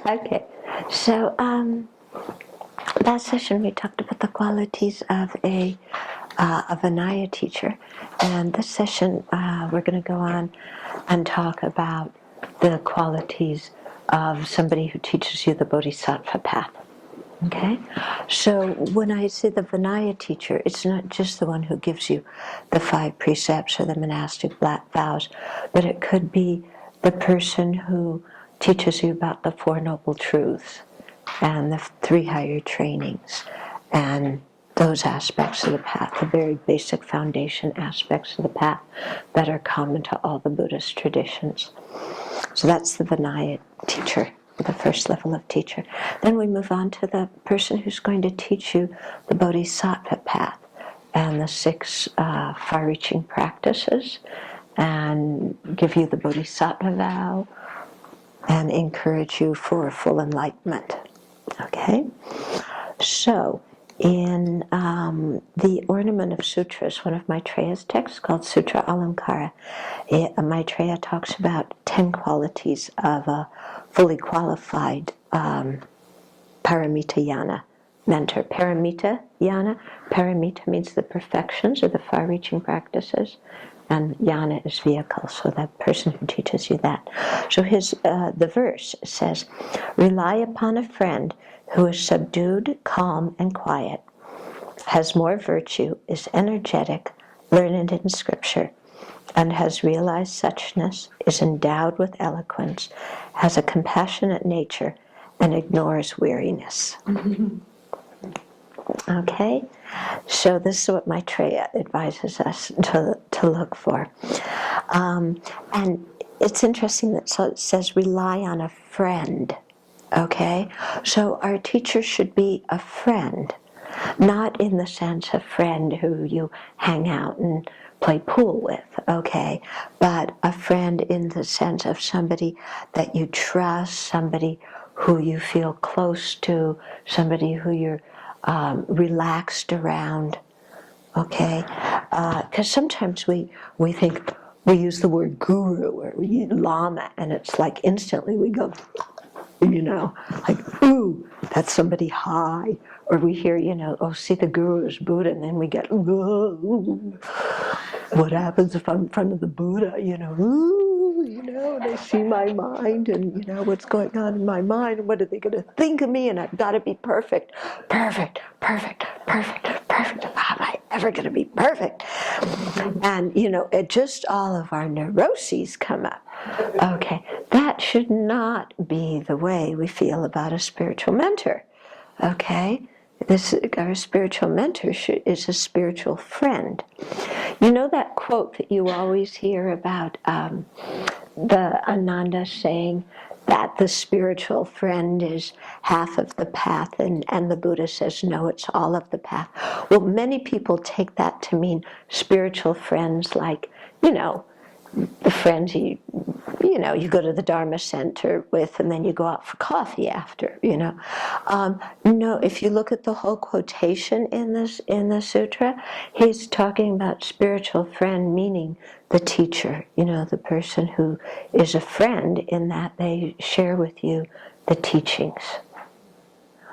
Okay, so last session we talked about the qualities of a Vinaya teacher, and this session we're going to go on and talk about the qualities of somebody who teaches you the Bodhisattva path. Okay, so when I say the Vinaya teacher, it's not just the one who gives you the 5 precepts or the monastic black vows, but it could be the person who teaches you about the 4 Noble Truths and the 3 higher trainings and those aspects of the path, the very basic foundation aspects of the path that are common to all the Buddhist traditions. So that's the Vinaya teacher, the first level of teacher. Then we move on to the person who's going to teach you the Bodhisattva path and the 6 far-reaching practices and give you the Bodhisattva vow and encourage you for full enlightenment. Okay? So, in the Ornament of Sutras, one of Maitreya's texts called Sutra Alamkara, Maitreya talks about 10 qualities of a fully qualified Paramita Yana mentor. Paramita Yana, Paramita means the perfections or the far-reaching practices, and Yana is vehicle, so that person who teaches you that. So the verse says, rely upon a friend who is subdued, calm, and quiet, has more virtue, is energetic, learned in scripture, and has realized suchness, is endowed with eloquence, has a compassionate nature, and ignores weariness. Okay? So this is what Maitreya advises us to look for. And it's interesting that it says rely on a friend. Okay? So our teacher should be a friend, not in the sense of friend who you hang out and play pool with, okay? But a friend in the sense of somebody that you trust, somebody who you feel close to, somebody who you're relaxed around, okay? Because sometimes we think, we use the word guru or lama, and it's like instantly we go, like, ooh, that's somebody high. Or we hear, oh, see, the guru is Buddha, and then we get, ooh, what happens if I'm in front of the Buddha, ooh, they see my mind, and, what's going on in my mind, and what are they going to think of me, and I've got to be perfect, perfect, perfect, perfect, perfect. How am I ever going to be perfect? And, it just all of our neuroses come up. Okay, that should not be the way we feel about a spiritual mentor. Okay, our spiritual mentor is a spiritual friend. You know that quote that you always hear about the Ananda saying that the spiritual friend is half of the path, and the Buddha says, no, it's all of the path. Well, many people take that to mean spiritual friends like, the friends you go to the Dharma Center with, and then you go out for coffee after, No, if you look at the whole quotation in the sutra, he's talking about spiritual friend, meaning the teacher, the person who is a friend in that they share with you the teachings.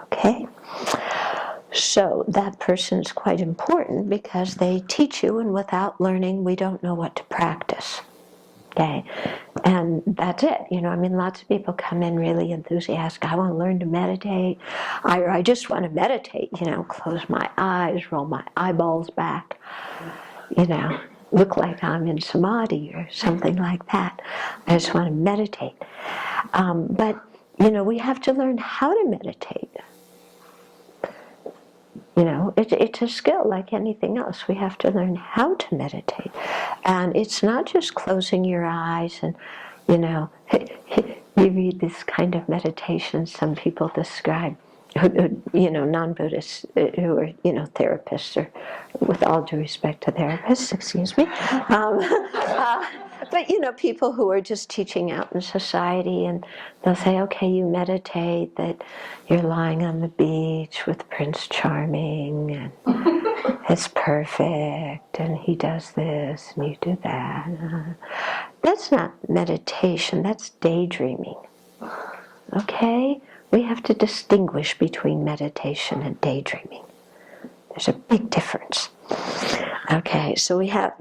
Okay? So that person's quite important because they teach you, and without learning, we don't know what to practice. Okay, and that's it. Lots of people come in really enthusiastic. I want to learn to meditate. I just want to meditate, close my eyes, roll my eyeballs back, look like I'm in samadhi or something like that. I just want to meditate. But, we have to learn how to meditate. It's a skill like anything else. We have to learn how to meditate. And it's not just closing your eyes and, you read this kind of meditation some people describe, non-Buddhists who are, therapists, or with all due respect to therapists, excuse me. But, people who are just teaching out in society, and they'll say, okay, you meditate that you're lying on the beach with Prince Charming, and it's perfect, and he does this, and you do that. That's not meditation, that's daydreaming. Okay? We have to distinguish between meditation and daydreaming. There's a big difference. Okay, so we have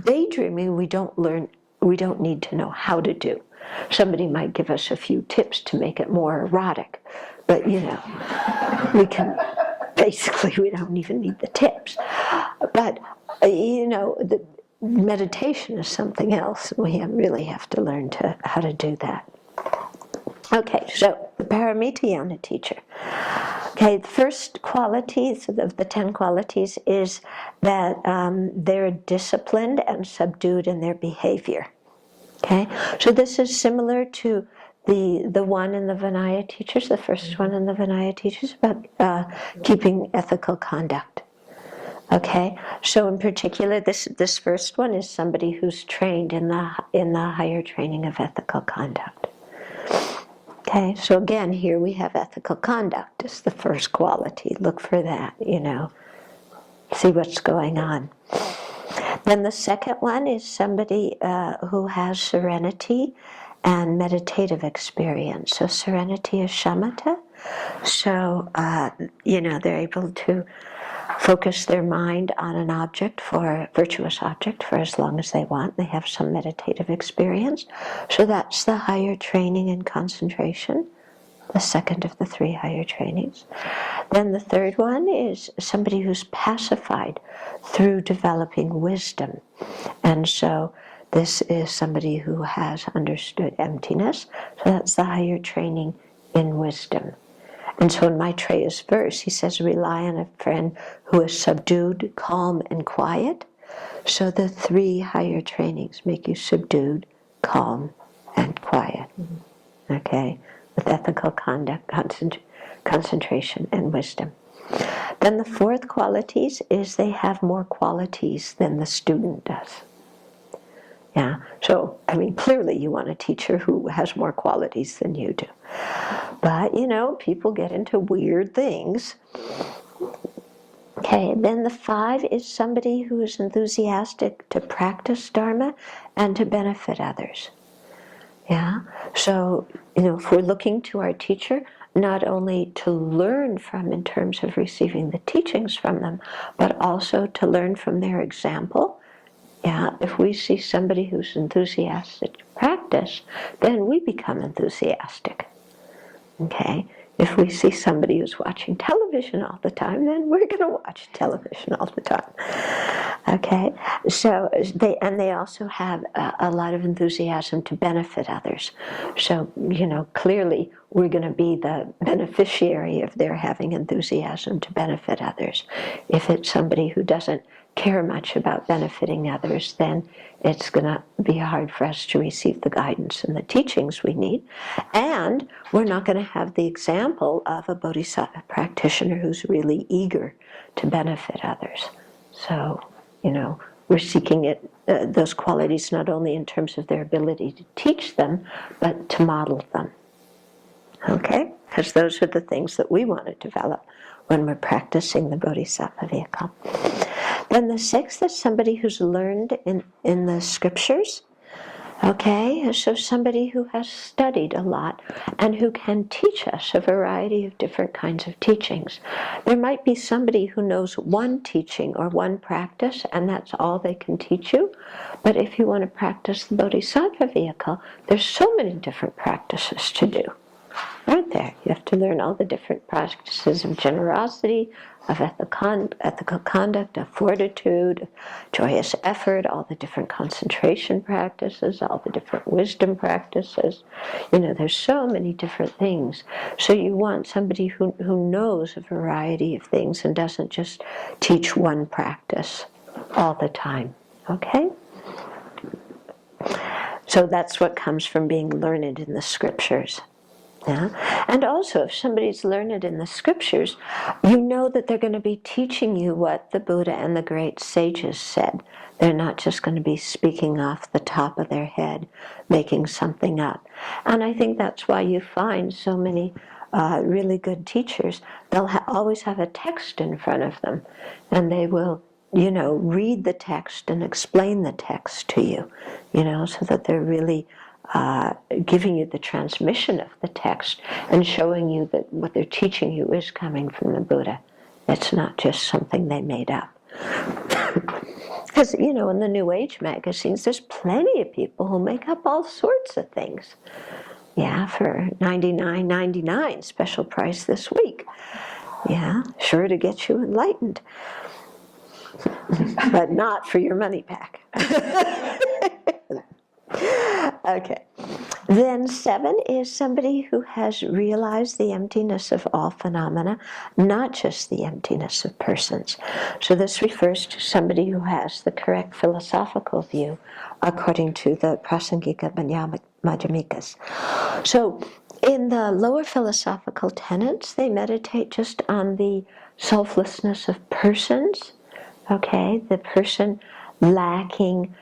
daydreaming, we don't need to know how to do. Somebody might give us a few tips to make it more erotic, but we can, basically we don't even need the tips. But, the meditation is something else. We really have to learn how to do that. Okay, so the Paramitayana teacher. Okay, the first qualities of the 10 qualities is that they're disciplined and subdued in their behavior. Okay, so this is similar to the one in the Vinaya teachers, the first one in the Vinaya teachers, about keeping ethical conduct. Okay, so in particular, this first one is somebody who's trained in the higher training of ethical conduct. Okay, so again, here we have ethical conduct as the first quality. Look for that, see what's going on. Then the second one is somebody who has serenity and meditative experience. So serenity is shamatha. So, they're able to focus their mind on an object, virtuous object, for as long as they want. They have some meditative experience. So that's the higher training in concentration, the second of the 3 higher trainings. Then the third one is somebody who's pacified through developing wisdom. And so this is somebody who has understood emptiness. So that's the higher training in wisdom. And so in Maitreya's verse, he says, rely on a friend who is subdued, calm, and quiet. So the 3 higher trainings make you subdued, calm, and quiet. Okay? With ethical conduct, concentration, and wisdom. Then the fourth qualities is they have more qualities than the student does. Yeah, so, clearly you want a teacher who has more qualities than you do. But, people get into weird things. Okay, then the 5 is somebody who is enthusiastic to practice Dharma and to benefit others. Yeah, so, if we're looking to our teacher, not only to learn from in terms of receiving the teachings from them, but also to learn from their example. Yeah, if we see somebody who's enthusiastic to practice, then we become enthusiastic. Okay? If we see somebody who's watching television all the time, then we're going to watch television all the time. Okay? So they also have a lot of enthusiasm to benefit others. So, clearly we're going to be the beneficiary of their having enthusiasm to benefit others. If it's somebody who doesn't care much about benefiting others, then it's going to be hard for us to receive the guidance and the teachings we need. And we're not going to have the example of a bodhisattva practitioner who's really eager to benefit others. So, we're seeking those qualities not only in terms of their ability to teach them, but to model them. Okay? Because those are the things that we want to develop when we're practicing the bodhisattva vehicle. Then the 6th is somebody who's learned in the scriptures. Okay, so somebody who has studied a lot and who can teach us a variety of different kinds of teachings. There might be somebody who knows one teaching or one practice, and that's all they can teach you. But if you want to practice the bodhisattva vehicle, there's so many different practices to do. Aren't there? You have to learn all the different practices of generosity, of ethical conduct, of fortitude, of joyous effort, all the different concentration practices, all the different wisdom practices. There's so many different things. So you want somebody who knows a variety of things and doesn't just teach one practice all the time. Okay? So that's what comes from being learned in the scriptures. Yeah? And also, if somebody's learned in the scriptures, you know that they're going to be teaching you what the Buddha and the great sages said. They're not just going to be speaking off the top of their head, making something up. And I think that's why you find so many really good teachers. They'll always have a text in front of them, and they will read the text and explain the text to you, so that they're really giving you the transmission of the text and showing you that what they're teaching you is coming from the Buddha. It's not just something they made up. Because, in the New Age magazines, there's plenty of people who make up all sorts of things. Yeah, for $99.99, special price this week. Yeah, sure to get you enlightened. But not for your money back. Okay. Then 7 is somebody who has realized the emptiness of all phenomena, not just the emptiness of persons. So this refers to somebody who has the correct philosophical view according to the Prasangika Madhyamikas. So in the lower philosophical tenets, they meditate just on the selflessness of persons. Okay, the person lacking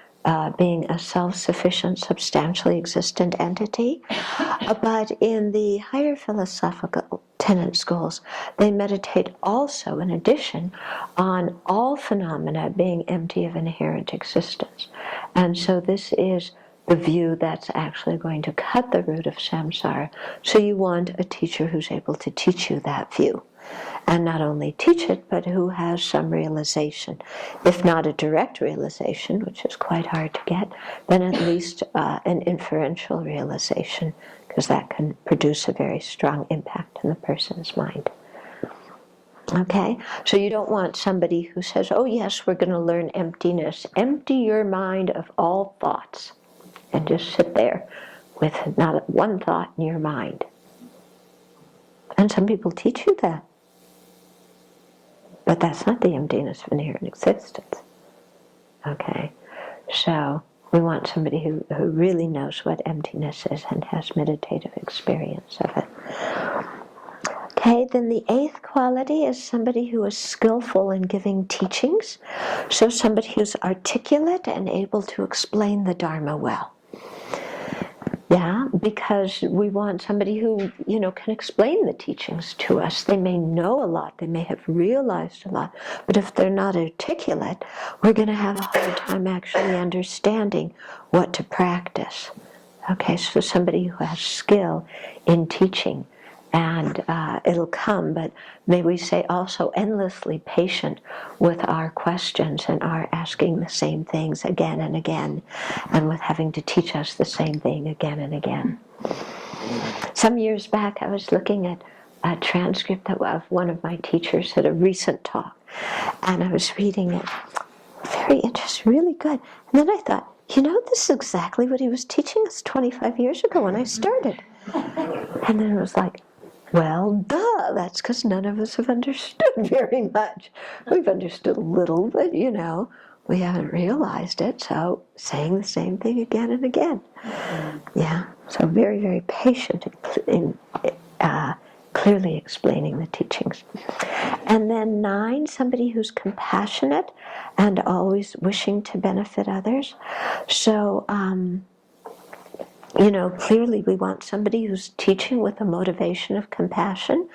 being a self-sufficient, substantially existent entity. But in the higher philosophical tenet schools, they meditate also, in addition, on all phenomena being empty of inherent existence. And so this is the view that's actually going to cut the root of samsara. So you want a teacher who's able to teach you that view. And not only teach it, but who has some realization. If not a direct realization, which is quite hard to get, then at least an inferential realization, because that can produce a very strong impact in the person's mind. Okay? So you don't want somebody who says, oh yes, we're going to learn emptiness. Empty your mind of all thoughts. And just sit there with not one thought in your mind. And some people teach you that. But that's not the emptiness of inherent existence. Okay? So we want somebody who really knows what emptiness is and has meditative experience of it. Okay, then the 8th quality is somebody who is skillful in giving teachings. So somebody who's articulate and able to explain the Dharma well. Yeah, because we want somebody who, can explain the teachings to us. They may know a lot, they may have realized a lot, but if they're not articulate, we're going to have a hard time actually understanding what to practice. Okay, so somebody who has skill in teaching, and it'll come, but may we say also endlessly patient with our questions and our asking the same things again and again, and with having to teach us the same thing again and again. Some years back, I was looking at a transcript of one of my teachers at a recent talk, and I was reading it. Very interesting, really good. And then I thought, this is exactly what he was teaching us 25 years ago when I started. And then it was like, well, duh, that's because none of us have understood very much. We've understood a little, but, we haven't realized it, so saying the same thing again and again. Yeah, so very, very patient in clearly explaining the teachings. And then 9, somebody who's compassionate and always wishing to benefit others. So, clearly we want somebody who's teaching with a motivation of compassion,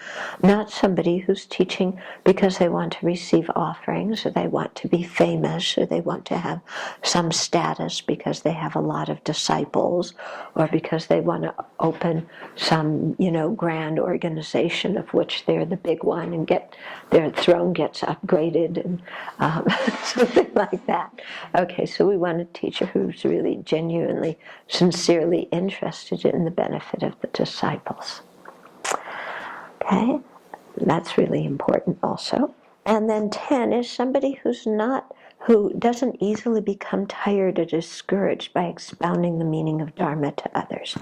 not somebody who's teaching because they want to receive offerings, or they want to be famous, or they want to have some status because they have a lot of disciples, or because they want to open some, grand organization of which they're the big one and get their throne gets upgraded and something like that. Okay, so we want a teacher who's really genuinely, sincerely interested in the benefit of the disciples. Okay, that's really important also. And then 10 is somebody who doesn't easily become tired or discouraged by expounding the meaning of Dharma to others.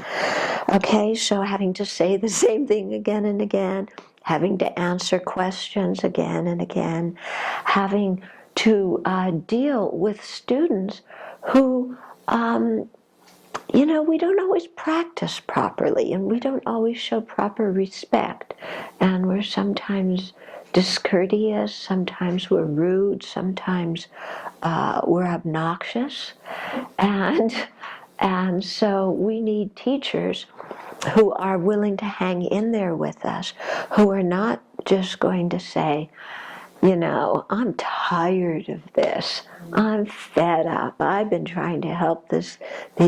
Okay, so having to say the same thing again and again, having to answer questions again and again, having to deal with students who we don't always practice properly, and we don't always show proper respect, and we're sometimes discourteous, sometimes we're rude, sometimes we're obnoxious, and so we need teachers who are willing to hang in there with us, who are not just going to say, I'm tired of this. I'm fed up. I've been trying to help these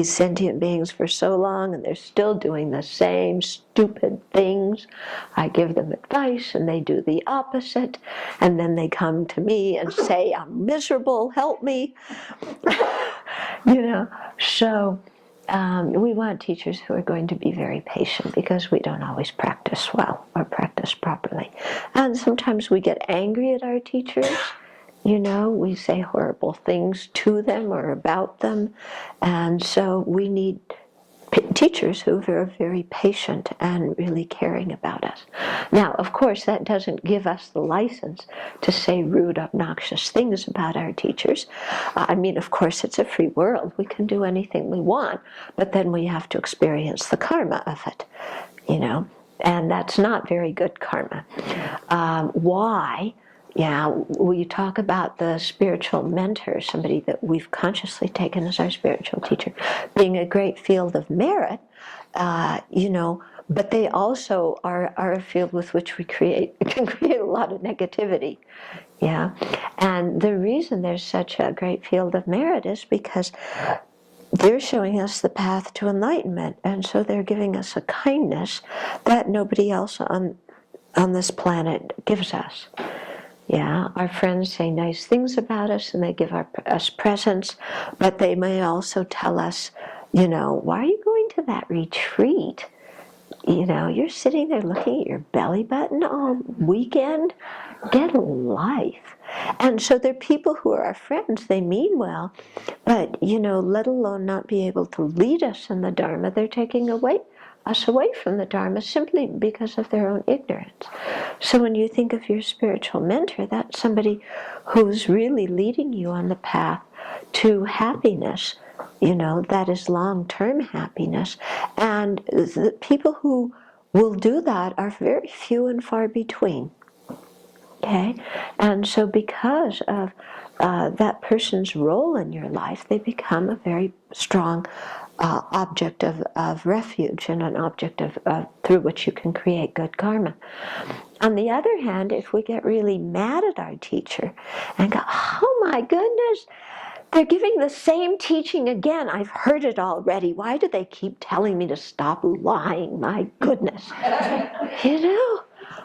sentient beings for so long, and they're still doing the same stupid things. I give them advice, and they do the opposite, and then they come to me and say, I'm miserable, help me. So we want teachers who are going to be very patient, because we don't always practice well or practice properly. And sometimes we get angry at our teachers. We say horrible things to them or about them. And so we need teachers who are very patient and really caring about us. Now, of course, that doesn't give us the license to say rude, obnoxious things about our teachers. Of course, it's a free world. We can do anything we want, but then we have to experience the karma of it, and that's not very good karma. Why? Yeah, we talk about the spiritual mentor, somebody that we've consciously taken as our spiritual teacher, being a great field of merit, but they also are a field with which we can create a lot of negativity. Yeah, and the reason there's such a great field of merit is because they're showing us the path to enlightenment, and so they're giving us a kindness that nobody else on this planet gives us. Yeah, our friends say nice things about us, and they give us presents, but they may also tell us, why are you going to that retreat? You're sitting there looking at your belly button all weekend. Get a life. And so they're people who are our friends. They mean well, but, let alone not be able to lead us in the Dharma, they're taking us away from the Dharma simply because of their own ignorance. So when you think of your spiritual mentor, that's somebody who's really leading you on the path to happiness, that is long-term happiness. And the people who will do that are very few and far between. Okay? And so because of that person's role in your life, they become a very strong object of refuge, and an object through which you can create good karma. On the other hand, if we get really mad at our teacher and go, oh my goodness, they're giving the same teaching again. I've heard it already. Why do they keep telling me to stop lying? My goodness.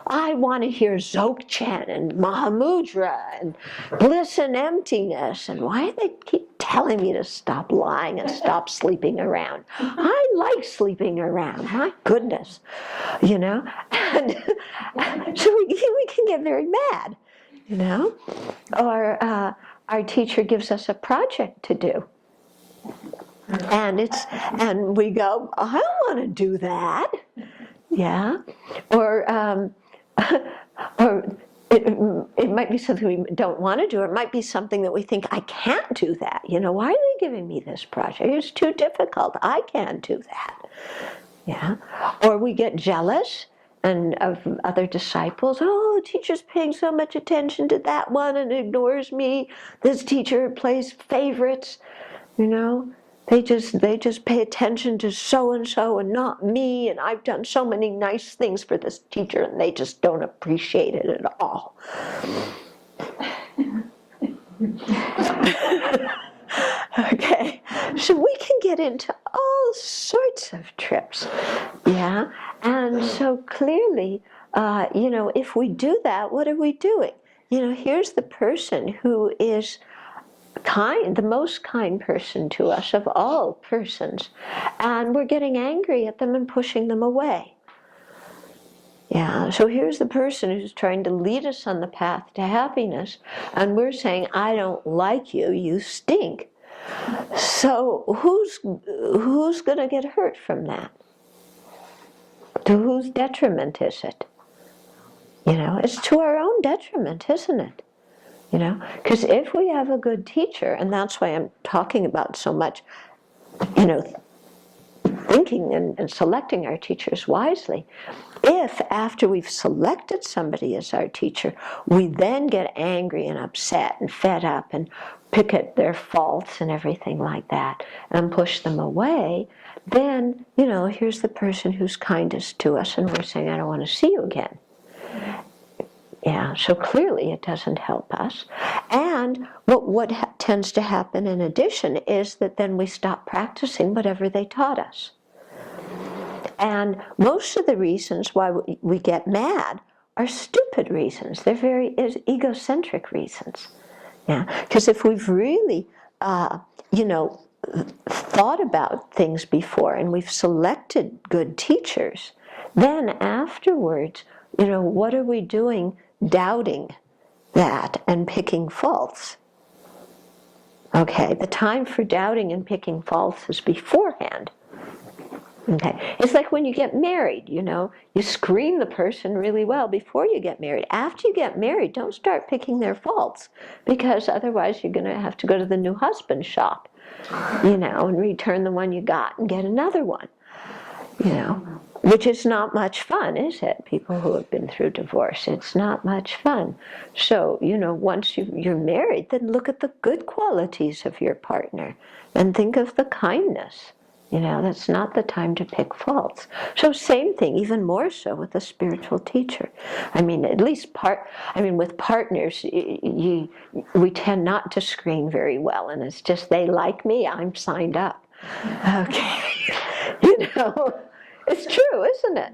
I want to hear Dzogchen and Mahamudra and bliss and emptiness. And why do they keep telling me to stop lying and stop sleeping around? I like sleeping around. My goodness. And so we can get very mad, Or our teacher gives us a project to do. And we go, I don't want to do that. Yeah. Or it might be something we don't want to do, or it might be something that we think, I can't do that. Why are they giving me this project? It's too difficult. I can't do that. Yeah. Or we get jealous and of other disciples. Oh, the teacher's paying so much attention to that one and ignores me. This teacher plays favorites. They just pay attention to so-and-so and not me, and I've done so many nice things for this teacher, and they just don't appreciate it at all. Okay, so we can get into all sorts of trips, yeah? And so clearly, if we do that, what are we doing? Here's the person who is kind, the most kind person to us of all persons, and we're getting angry at them and pushing them away. Yeah, so here's the person who's trying to lead us on the path to happiness, and we're saying, I don't like you, you stink. So who's going to get hurt from that? To whose detriment is it? It's to our own detriment, isn't it? Because if we have a good teacher, and that's why I'm talking about so much, thinking and selecting our teachers wisely. If after we've selected somebody as our teacher, we then get angry and upset and fed up and pick at their faults and everything like that and push them away, then, here's the person who's kindest to us, and we're saying, I don't want to see you again. Yeah, so clearly it doesn't help us. And what tends to happen in addition is that then we stop practicing whatever they taught us. And most of the reasons why we get mad are stupid reasons. They're very egocentric reasons. Yeah, because if we've really, thought about things before and we've selected good teachers, then afterwards, what are we doing doubting that and picking faults? Okay, the time for doubting and picking faults is beforehand. Okay, it's like when you get married, you screen the person really well before you get married. After you get married, don't start picking their faults, because otherwise you're going to have to go to the new husband shop, and return the one you got and get another one, which is not much fun, is it? People who have been through divorce, it's not much fun. So, once you're married, then look at the good qualities of your partner and think of the kindness. That's not the time to pick faults. So same thing, even more so with a spiritual teacher. I mean, at least with partners, we tend not to screen very well, and it's just they like me, I'm signed up. Okay, it's true, isn't it?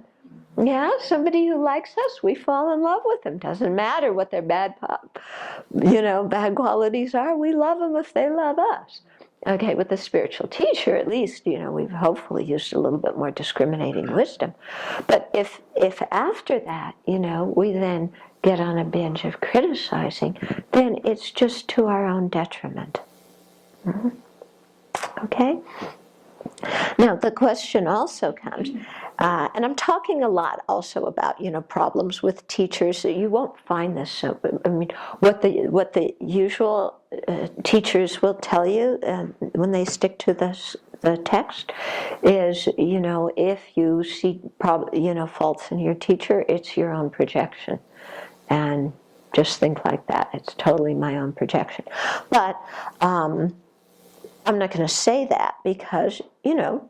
Yeah, somebody who likes us, we fall in love with them. Doesn't matter what their bad qualities are. We love them if they love us. Okay, with the spiritual teacher, at least, we've hopefully used a little bit more discriminating wisdom. But if after that, we then get on a binge of criticizing, then it's just to our own detriment. Mm-hmm. Okay? Now, the question also comes, and I'm talking a lot also about, problems with teachers. You won't find this. So, what the usual teachers will tell you when they stick to the text is, if you see faults in your teacher, it's your own projection, and just think like that. It's totally my own projection. But I'm not going to say that because,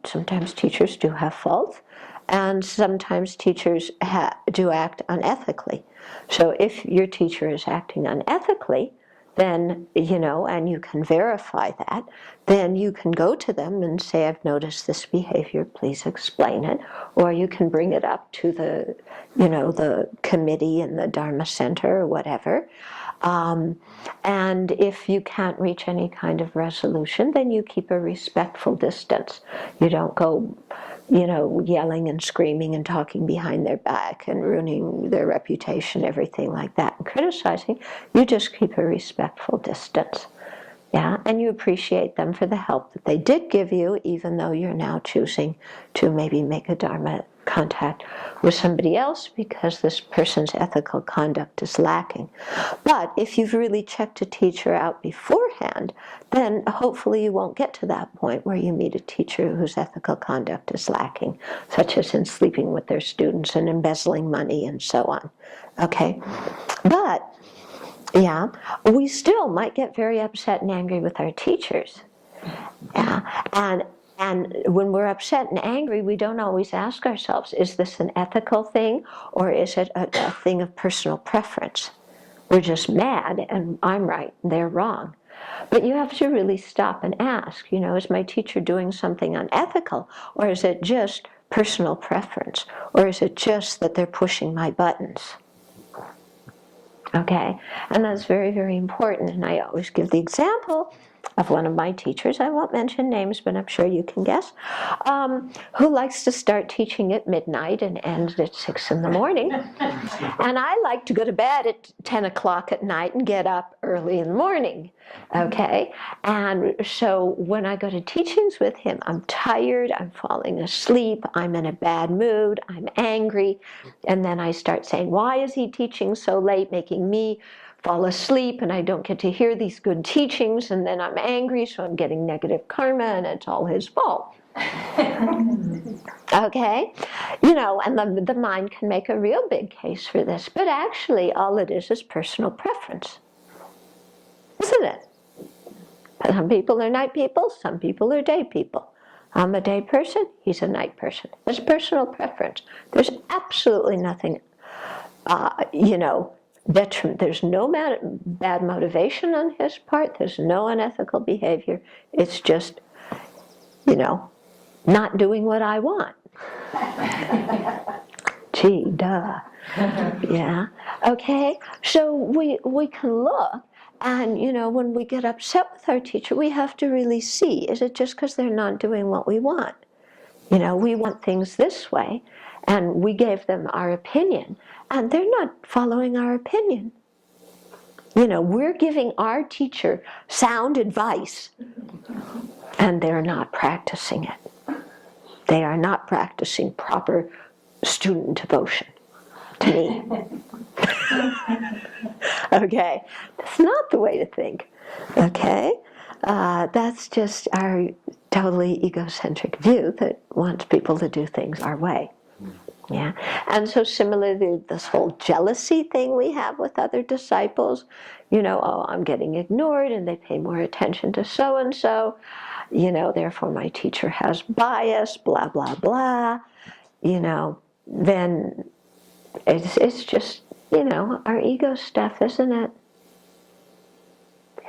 sometimes teachers do have faults, and sometimes teachers do act unethically. So if your teacher is acting unethically, then, and you can verify that, then you can go to them and say, I've noticed this behavior, please explain it. Or you can bring it up to the committee in the Dharma Center or whatever. And if you can't reach any kind of resolution, then you keep a respectful distance. You don't go, yelling and screaming and talking behind their back and ruining their reputation, everything like that, and criticizing. You just keep a respectful distance. Yeah, and you appreciate them for the help that they did give you, even though you're now choosing to maybe make a Dharma contact with somebody else because this person's ethical conduct is lacking. But if you've really checked a teacher out beforehand, then hopefully you won't get to that point where you meet a teacher whose ethical conduct is lacking, such as in sleeping with their students and embezzling money and so on. Okay? But yeah, we still might get very upset and angry with our teachers. Yeah, and when we're upset and angry, we don't always ask ourselves, is this an ethical thing or is it a thing of personal preference? We're just mad and I'm right and they're wrong. But you have to really stop and ask, is my teacher doing something unethical, or is it just personal preference, or is it just that they're pushing my buttons? Okay, and that's very, very important. And I always give the example of one of my teachers, I won't mention names, but I'm sure you can guess, who likes to start teaching at midnight and end at 6 in the morning. And I like to go to bed at 10 o'clock at night and get up early in the morning. Okay, and so when I go to teachings with him, I'm tired, I'm falling asleep, I'm in a bad mood, I'm angry, and then I start saying, why is he teaching so late, making me fall asleep, and I don't get to hear these good teachings, and then I'm angry, so I'm getting negative karma, and it's all his fault. Okay? And the mind can make a real big case for this, but actually all it is personal preference. Isn't it? Some people are night people, some people are day people. I'm a day person, he's a night person. It's personal preference. There's absolutely nothing, there's no bad motivation on his part. There's no unethical behavior. It's just, not doing what I want. Gee, duh. Yeah. Okay. So we can look, and when we get upset with our teacher, we have to really see: is it just because they're not doing what we want? We want things this way, and we gave them our opinion, and they're not following our opinion. We're giving our teacher sound advice, and they're not practicing it. They are not practicing proper student devotion to me. Okay, that's not the way to think. Okay, that's just our totally egocentric view that wants people to do things our way. Yeah, and so similarly, this whole jealousy thing we have with other disciples, I'm getting ignored and they pay more attention to so-and-so, therefore my teacher has bias, blah, blah, blah, then it's just, our ego stuff, isn't it?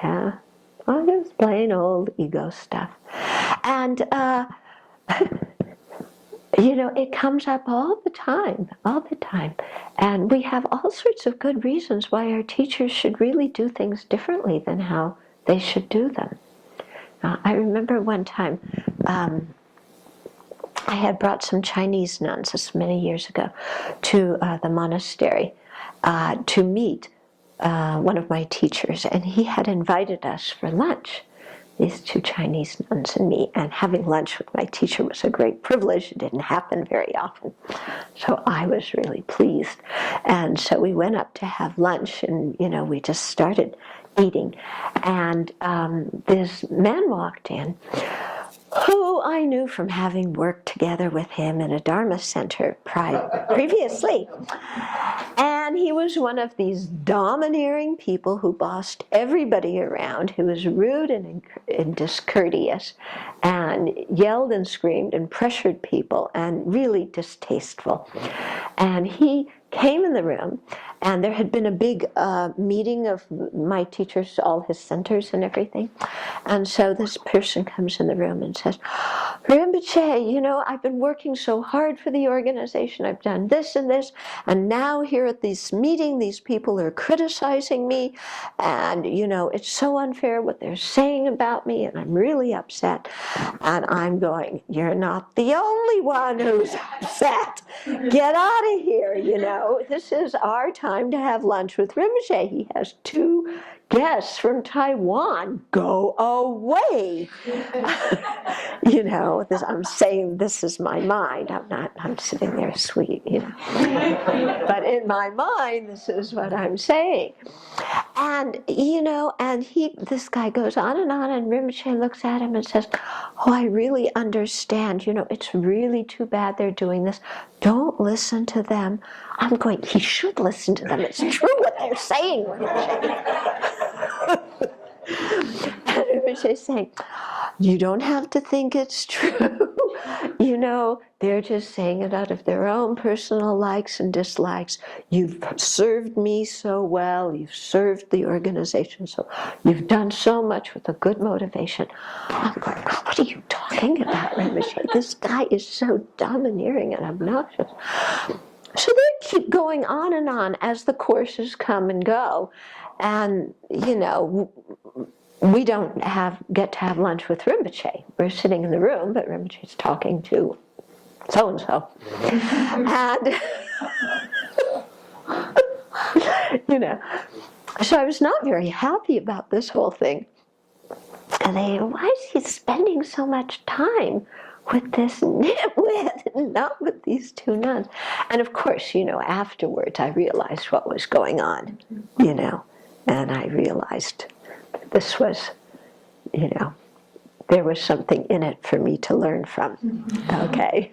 Yeah, well, just plain old ego stuff. And, it comes up all the time. And we have all sorts of good reasons why our teachers should really do things differently than how they should do them. I remember one time, I had brought some Chinese nuns, this many years ago, to the monastery to meet one of my teachers, and he had invited us for lunch, these two Chinese nuns and me, and having lunch with my teacher was a great privilege. It didn't happen very often, so I was really pleased. And so we went up to have lunch, and we just started eating, and this man walked in, who I knew from having worked together with him in a Dharma center previously. And he was one of these domineering people who bossed everybody around, who was rude and discourteous, and yelled and screamed and pressured people, and really distasteful. And he came in the room, and there had been a big meeting of my teachers, all his centers and everything. And so this person comes in the room and says, Rinpoche, I've been working so hard for the organization. I've done this and this. And now here at this meeting, these people are criticizing me. And, it's so unfair what they're saying about me. And I'm really upset. And I'm going, you're not the only one who's upset. Get out of here, This is our time to have lunch with Rinpoche. He has 2 guests from Taiwan. Go away. I'm saying this is my mind. I'm sitting there sweet, But in my mind, this is what I'm saying. And, this guy goes on, and Rinpoche looks at him and says, oh, I really understand. It's really too bad they're doing this. Don't listen to them. I'm going, he should listen to them. It's true what they're saying, Rinpoche. And Rinpoche's saying, you don't have to think it's true. They're just saying it out of their own personal likes and dislikes. You've served me so well. You've served the organization so. You've done so much with a good motivation. I'm going, what are you talking about, Rinpoche? This guy is so domineering and obnoxious. So they keep going on and on as the courses come and go. And, we don't get to have lunch with Rinpoche. We're sitting in the room, but Rinpoche's talking to so-and-so. And, so I was not very happy about this whole thing. And why is he spending so much time with this nitwit and not with these 2 nuns? And of course, afterwards I realized what was going on, and I realized this was, there was something in it for me to learn from, okay?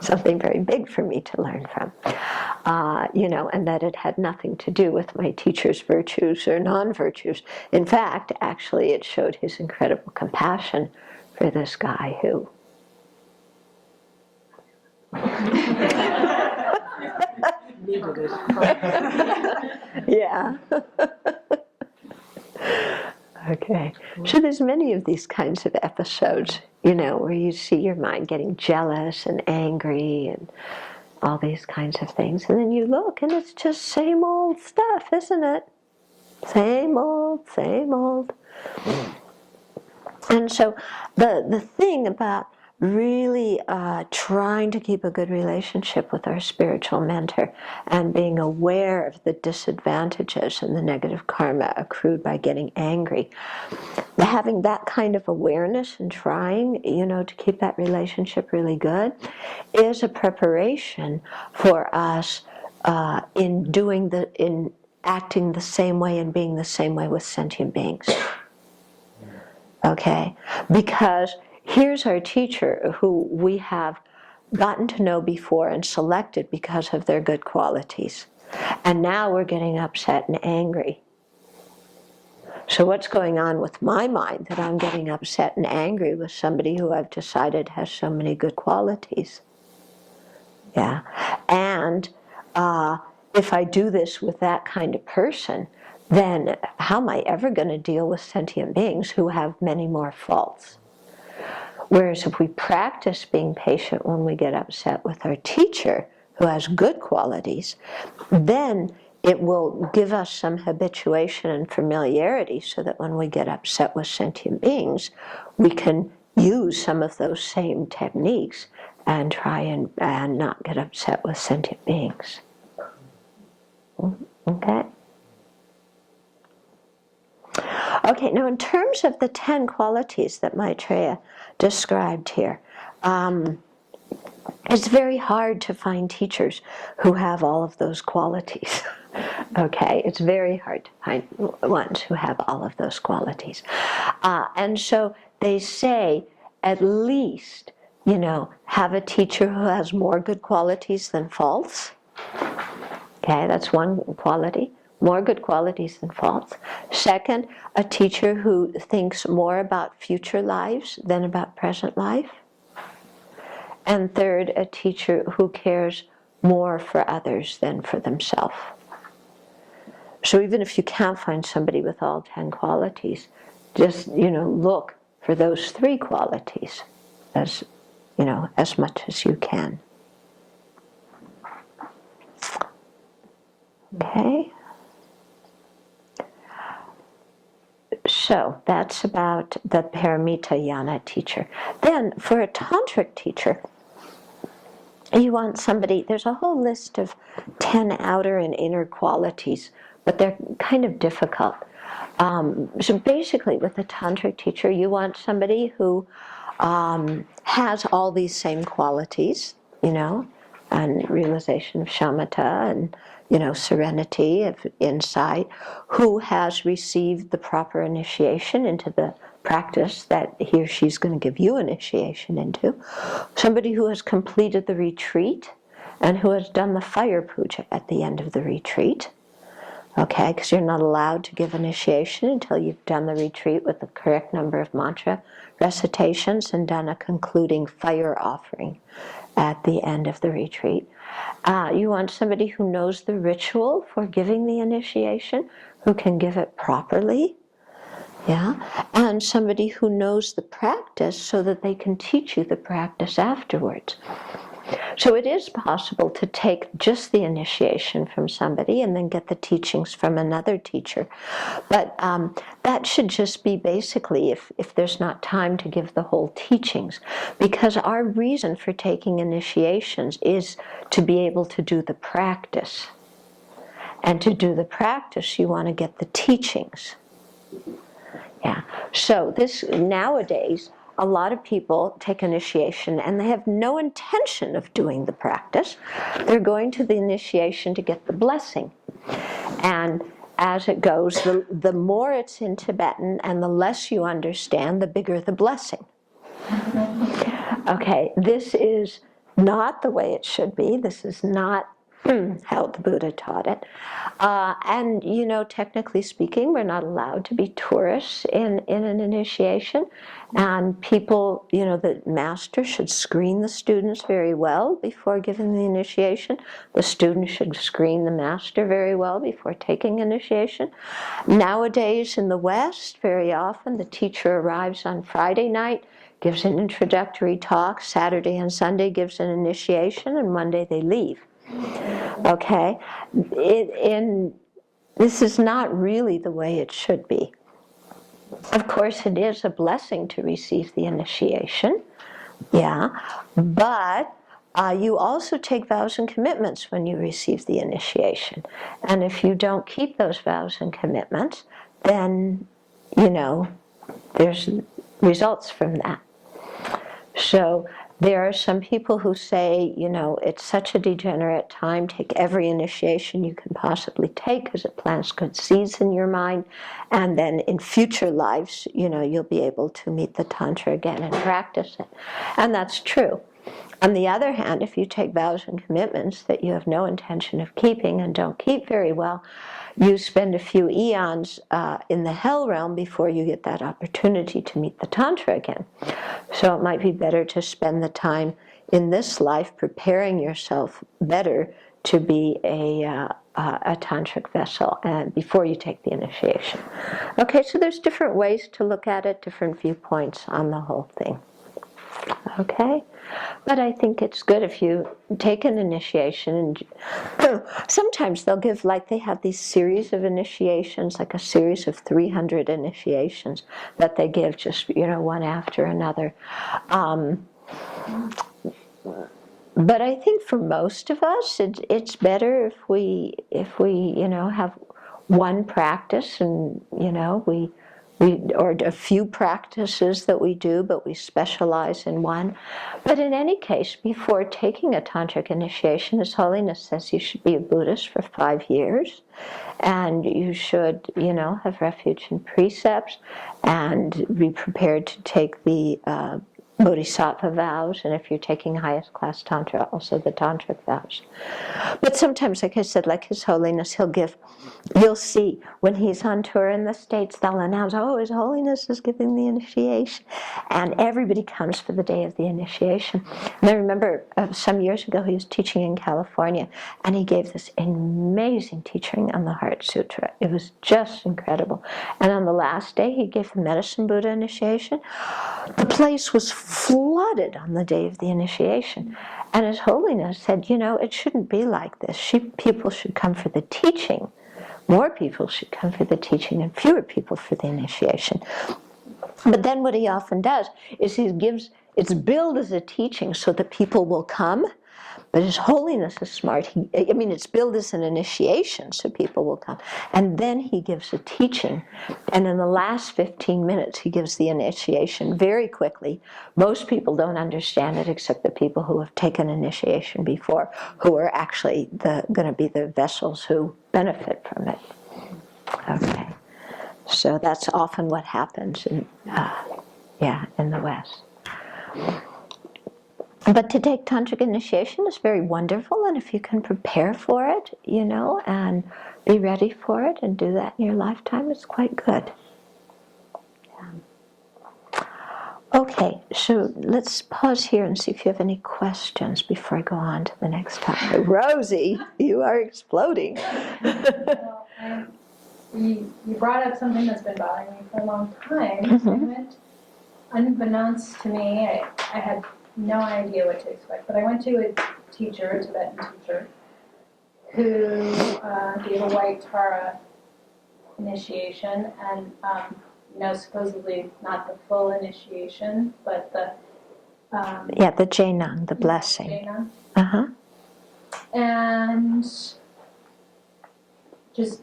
Something very big for me to learn from, and that it had nothing to do with my teacher's virtues or non-virtues. In fact, actually, it showed his incredible compassion for this guy who Needed it. Yeah. Okay. So there's many of these kinds of episodes, where you see your mind getting jealous and angry and all these kinds of things. And then you look and it's just same old stuff, isn't it? Same old, same old. And so the thing about really trying to keep a good relationship with our spiritual mentor and being aware of the disadvantages and the negative karma accrued by getting angry, having that kind of awareness and trying, to keep that relationship really good is a preparation for us in acting the same way and being the same way with sentient beings. Okay? Because here's our teacher who we have gotten to know before and selected because of their good qualities. And now we're getting upset and angry. So what's going on with my mind that I'm getting upset and angry with somebody who I've decided has so many good qualities? Yeah. And if I do this with that kind of person, then how am I ever going to deal with sentient beings who have many more faults? Whereas if we practice being patient when we get upset with our teacher, who has good qualities, then it will give us some habituation and familiarity so that when we get upset with sentient beings, we can use some of those same techniques and try and not get upset with sentient beings. Okay? Okay, now in terms of the 10 qualities that Maitreya described here, it's very hard to find teachers who have all of those qualities. Okay, it's very hard to find ones who have all of those qualities. And so they say, at least, have a teacher who has more good qualities than faults. Okay, that's one quality. More good qualities than faults. Second, a teacher who thinks more about future lives than about present life. And third, a teacher who cares more for others than for themselves. So even if you can't find somebody with all 10 qualities, just, look for those 3 qualities as much as you can. Okay? So that's about the Paramita Yana teacher. Then for a tantric teacher, you want somebody, there's a whole list of 10 outer and inner qualities, but they're kind of difficult. So basically with a tantric teacher, you want somebody who has all these same qualities, and realization of shamatha and, serenity of insight, who has received the proper initiation into the practice that he or she's going to give you initiation into, somebody who has completed the retreat and who has done the fire puja at the end of the retreat. Okay, because you're not allowed to give initiation until you've done the retreat with the correct number of mantra recitations and done a concluding fire offering at the end of the retreat. You want somebody who knows the ritual for giving the initiation, who can give it properly, and somebody who knows the practice so that they can teach you the practice afterwards. So it is possible to take just the initiation from somebody and then get the teachings from another teacher. But that should just be basically if there's not time to give the whole teachings. Because our reason for taking initiations is to be able to do the practice. And to do the practice, you want to get the teachings. Yeah. So nowadays, a lot of people take initiation and they have no intention of doing the practice. They're going to the initiation to get the blessing. And as it goes, the more it's in Tibetan and the less you understand, the bigger the blessing. Okay, this is not the way it should be. This is not how the Buddha taught it. And, technically speaking, we're not allowed to be tourists in an initiation. And people, the master should screen the students very well before giving the initiation. The students should screen the master very well before taking initiation. Nowadays in the West, very often the teacher arrives on Friday night, gives an introductory talk, Saturday and Sunday gives an initiation, and Monday they leave. Okay? This is not really the way it should be. Of course, it is a blessing to receive the initiation, yeah, but you also take vows and commitments when you receive the initiation. And if you don't keep those vows and commitments, then, there's results from that. So there are some people who say, it's such a degenerate time, take every initiation you can possibly take because it plants good seeds in your mind, and then in future lives, you'll be able to meet the Tantra again and practice it. And that's true. On the other hand, if you take vows and commitments that you have no intention of keeping and don't keep very well, you spend a few eons in the hell realm before you get that opportunity to meet the Tantra again. So it might be better to spend the time in this life preparing yourself better to be a tantric vessel and before you take the initiation. Okay, so there's different ways to look at it, different viewpoints on the whole thing. Okay? But I think it's good if you take an initiation, and sometimes they'll give, they have these series of initiations, like a series of 300 initiations that they give just, one after another. But I think for most of us, it's better if we have one practice and, we or a few practices that we do, but we specialize in one. But in any case, before taking a tantric initiation, His Holiness says you should be a Buddhist for 5 years, and you should, have refuge in precepts, and be prepared to take the Bodhisattva vows, and if you're taking highest class Tantra, also the Tantric vows. But sometimes, like I said, like His Holiness, you'll see when he's on tour in the States, they'll announce, His Holiness is giving the initiation. And everybody comes for the day of the initiation. And I remember some years ago, he was teaching in California, and he gave this amazing teaching on the Heart Sutra. It was just incredible. And on the last day, he gave the Medicine Buddha initiation. The place was flooded on the day of the initiation. And His Holiness said, it shouldn't be like this. People should come for the teaching. More people should come for the teaching and fewer people for the initiation. But then what he often does is it's billed as a teaching so that people will come. But His Holiness is smart. It's billed as an initiation so people will come. And then he gives a teaching. And in the last 15 minutes, he gives the initiation very quickly. Most people don't understand it except the people who have taken initiation before, who are actually going to be the vessels who benefit from it. Okay. So that's often what happens in the West. But to take tantric initiation is very wonderful, and if you can prepare for it, and be ready for it and do that in your lifetime, it's quite good. Yeah. Okay, so let's pause here and see if you have any questions before I go on to the next topic. Rosie, you are exploding. Well, you brought up something that's been bothering me for a long time. Mm-hmm. Unbeknownst to me, I had no idea what to expect, but I went to a Tibetan teacher, who gave a White Tara initiation, and supposedly not the full initiation, but the the Jainam, the blessing. Jainam. Uh-huh. And just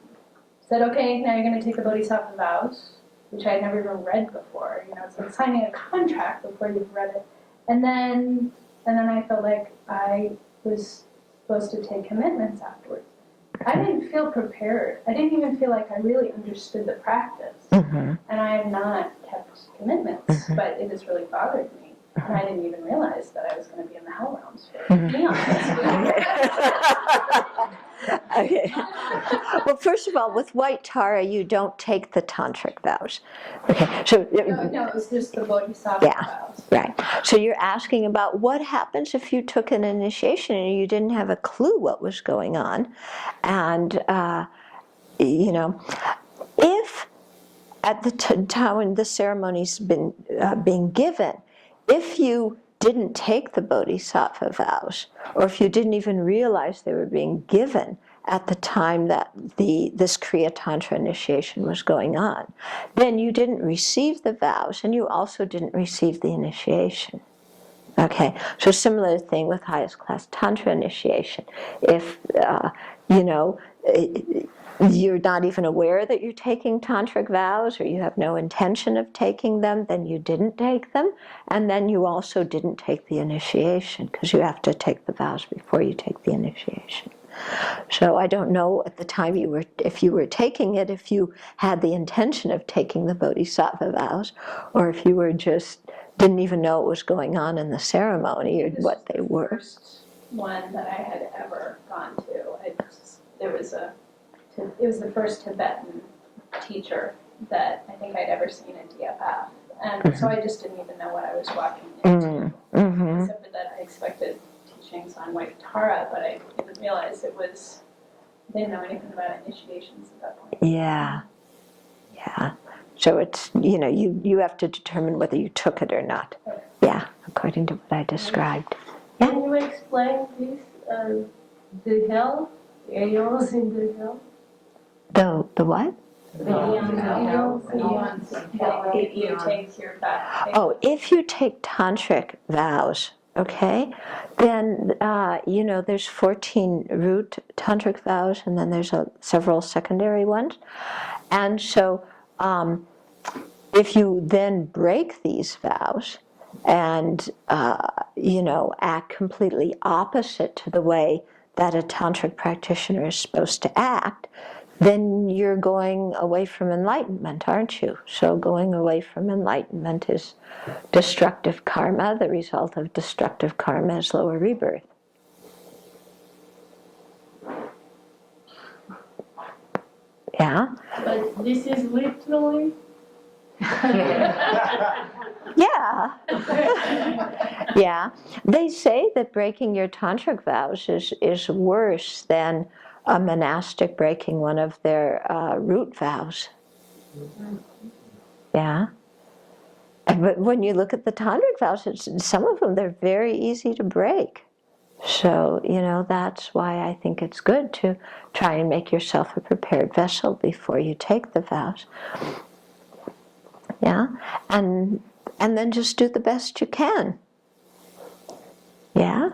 said, okay, now you're going to take the Bodhisattva vows, which I had never even read before. It's like signing a contract before you've read it. And then I felt like I was supposed to take commitments afterwards. I didn't feel prepared. I didn't even feel like I really understood the practice. Mm-hmm. And I have not kept commitments, mm-hmm. but it has really bothered me. And I didn't even realize that I was going to be in the hell realms for eons. Okay. Well, first of all, with white Tara, you don't take the tantric vows. Okay, so No, it was just the Bodhisattva vows. right. So you're asking about what happens if you took an initiation and you didn't have a clue what was going on, and if at the time when the ceremony's been being given, if you didn't take the Bodhisattva vows, or if you didn't even realize they were being given at the time that this Kriya Tantra initiation was going on, then you didn't receive the vows, and you also didn't receive the initiation. Okay, so similar thing with highest class Tantra initiation. If, you're not even aware that you're taking tantric vows, or you have no intention of taking them, then you didn't take them, and then you also didn't take the initiation, because you have to take the vows before you take the initiation. So I don't know at the time if you were taking it, if you had the intention of taking the Bodhisattva vows, or if you were just didn't even know what was going on in the ceremony or what they were. This was the first one that I had ever gone to. It was the first Tibetan teacher that I think I'd ever seen in DFF. And so I just didn't even know what I was walking into. Except for that I expected teachings on white Tara, but I didn't realize I didn't know anything about initiations at that point. Yeah. So it's, you have to determine whether you took it or not. Okay. Yeah, according to what I described. Yeah. Can you explain please the hell, the aeons in the hell? The what? If you take your back. Oh, if you take tantric vows, okay, then there's 14 root tantric vows, and then there's several secondary ones, and so if you then break these vows and act completely opposite to the way that a tantric practitioner is supposed to act, then you're going away from enlightenment, aren't you? So going away from enlightenment is destructive karma. The result of destructive karma is lower rebirth. Yeah? But this is literally? Yeah. Yeah. They say that breaking your tantric vows is worse than a monastic breaking one of their root vows. Yeah. But when you look at the tantric vows, some of them, they're very easy to break. So, that's why I think it's good to try and make yourself a prepared vessel before you take the vows. Yeah. And then just do the best you can. Yeah.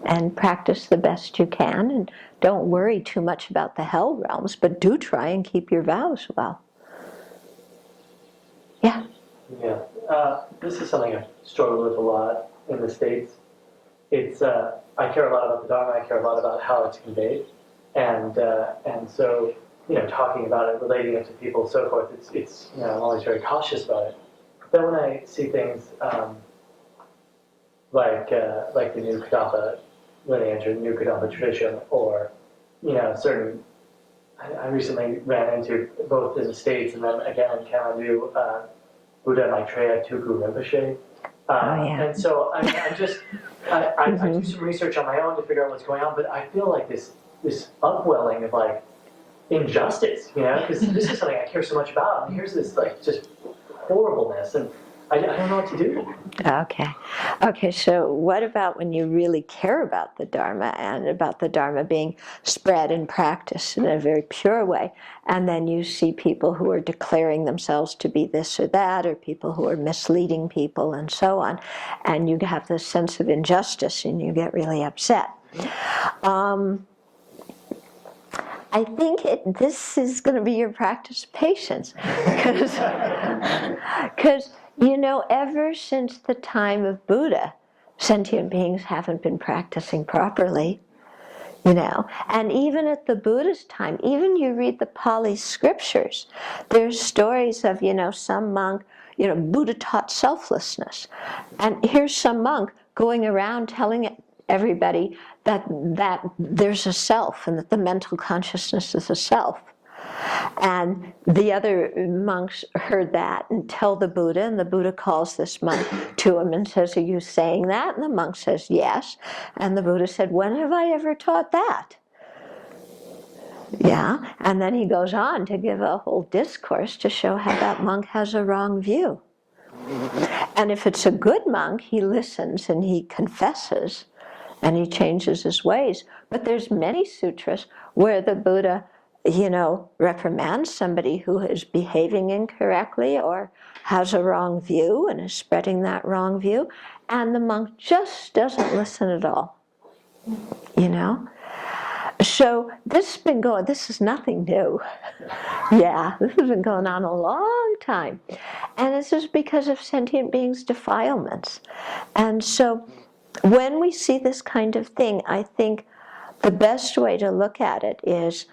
And practice the best you can, and don't worry too much about the hell realms, but do try and keep your vows well. Yeah. Yeah. This is something I've struggled with a lot in the States. It's I care a lot about the Dharma. I care a lot about how it's conveyed, and so talking about it, relating it to people, so forth. It's I'm always very cautious about it. But then when I see things like the New Kadampa lineage or New Kadampa tradition, or certain. I recently ran into, both in the States and then again in Kathmandu, Buddha Maitreya Tuku Rinpoche. And so I do some research on my own to figure out what's going on, but I feel like this upwelling of injustice, because this is something I care so much about, and here's this just horribleness, and I don't know what to do. Okay, so what about when you really care about the Dharma and about the Dharma being spread and practiced in a very pure way, and then you see people who are declaring themselves to be this or that, or people who are misleading people and so on, and you have this sense of injustice and you get really upset. I think this is going to be your practice of patience, because ever since the time of Buddha, sentient beings haven't been practicing properly, and even at the Buddha's time, even you read the Pali scriptures, there's stories of, some monk, Buddha taught selflessness. And here's some monk going around telling everybody that there's a self and that the mental consciousness is a self. And the other monks heard that and tell the Buddha, and the Buddha calls this monk to him and says, "Are you saying that?" And the monk says, "Yes." And the Buddha said, "When have I ever taught that?" Yeah, and then he goes on to give a whole discourse to show how that monk has a wrong view. And if it's a good monk, he listens and he confesses and he changes his ways. But there's many sutras where the Buddha, reprimands somebody who is behaving incorrectly or has a wrong view and is spreading that wrong view, and the monk just doesn't listen at all. So this is nothing new. Yeah, this has been going on a long time. And this is because of sentient beings' defilements. And so when we see this kind of thing, I think the best way to look at it is,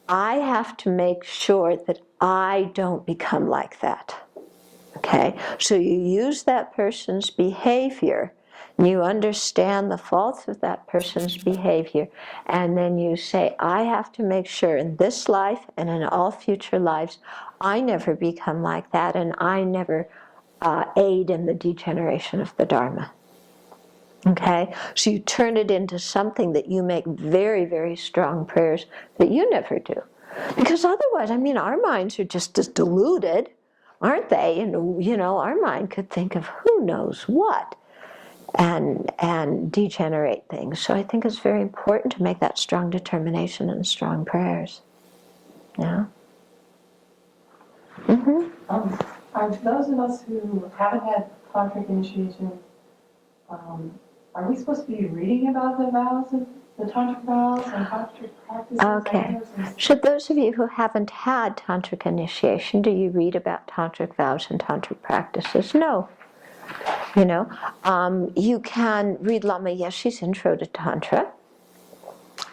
I have to make sure that I don't become like that. Okay? So you use that person's behavior, and you understand the faults of that person's behavior, and then you say, I have to make sure in this life and in all future lives, I never become like that, and I never aid in the degeneration of the Dharma. Okay? So you turn it into something that you make very, very strong prayers that you never do. Because otherwise, our minds are just as deluded, aren't they? And, our mind could think of who knows what and degenerate things. So I think it's very important to make that strong determination and strong prayers. Yeah? Mm-hmm. For those of us who haven't had tantric initiation, are we supposed to be reading about the vows, the tantric vows and tantric practices? Okay. So those of you who haven't had tantric initiation, do you read about tantric vows and tantric practices? No. You can read Lama Yeshe's Intro to Tantra.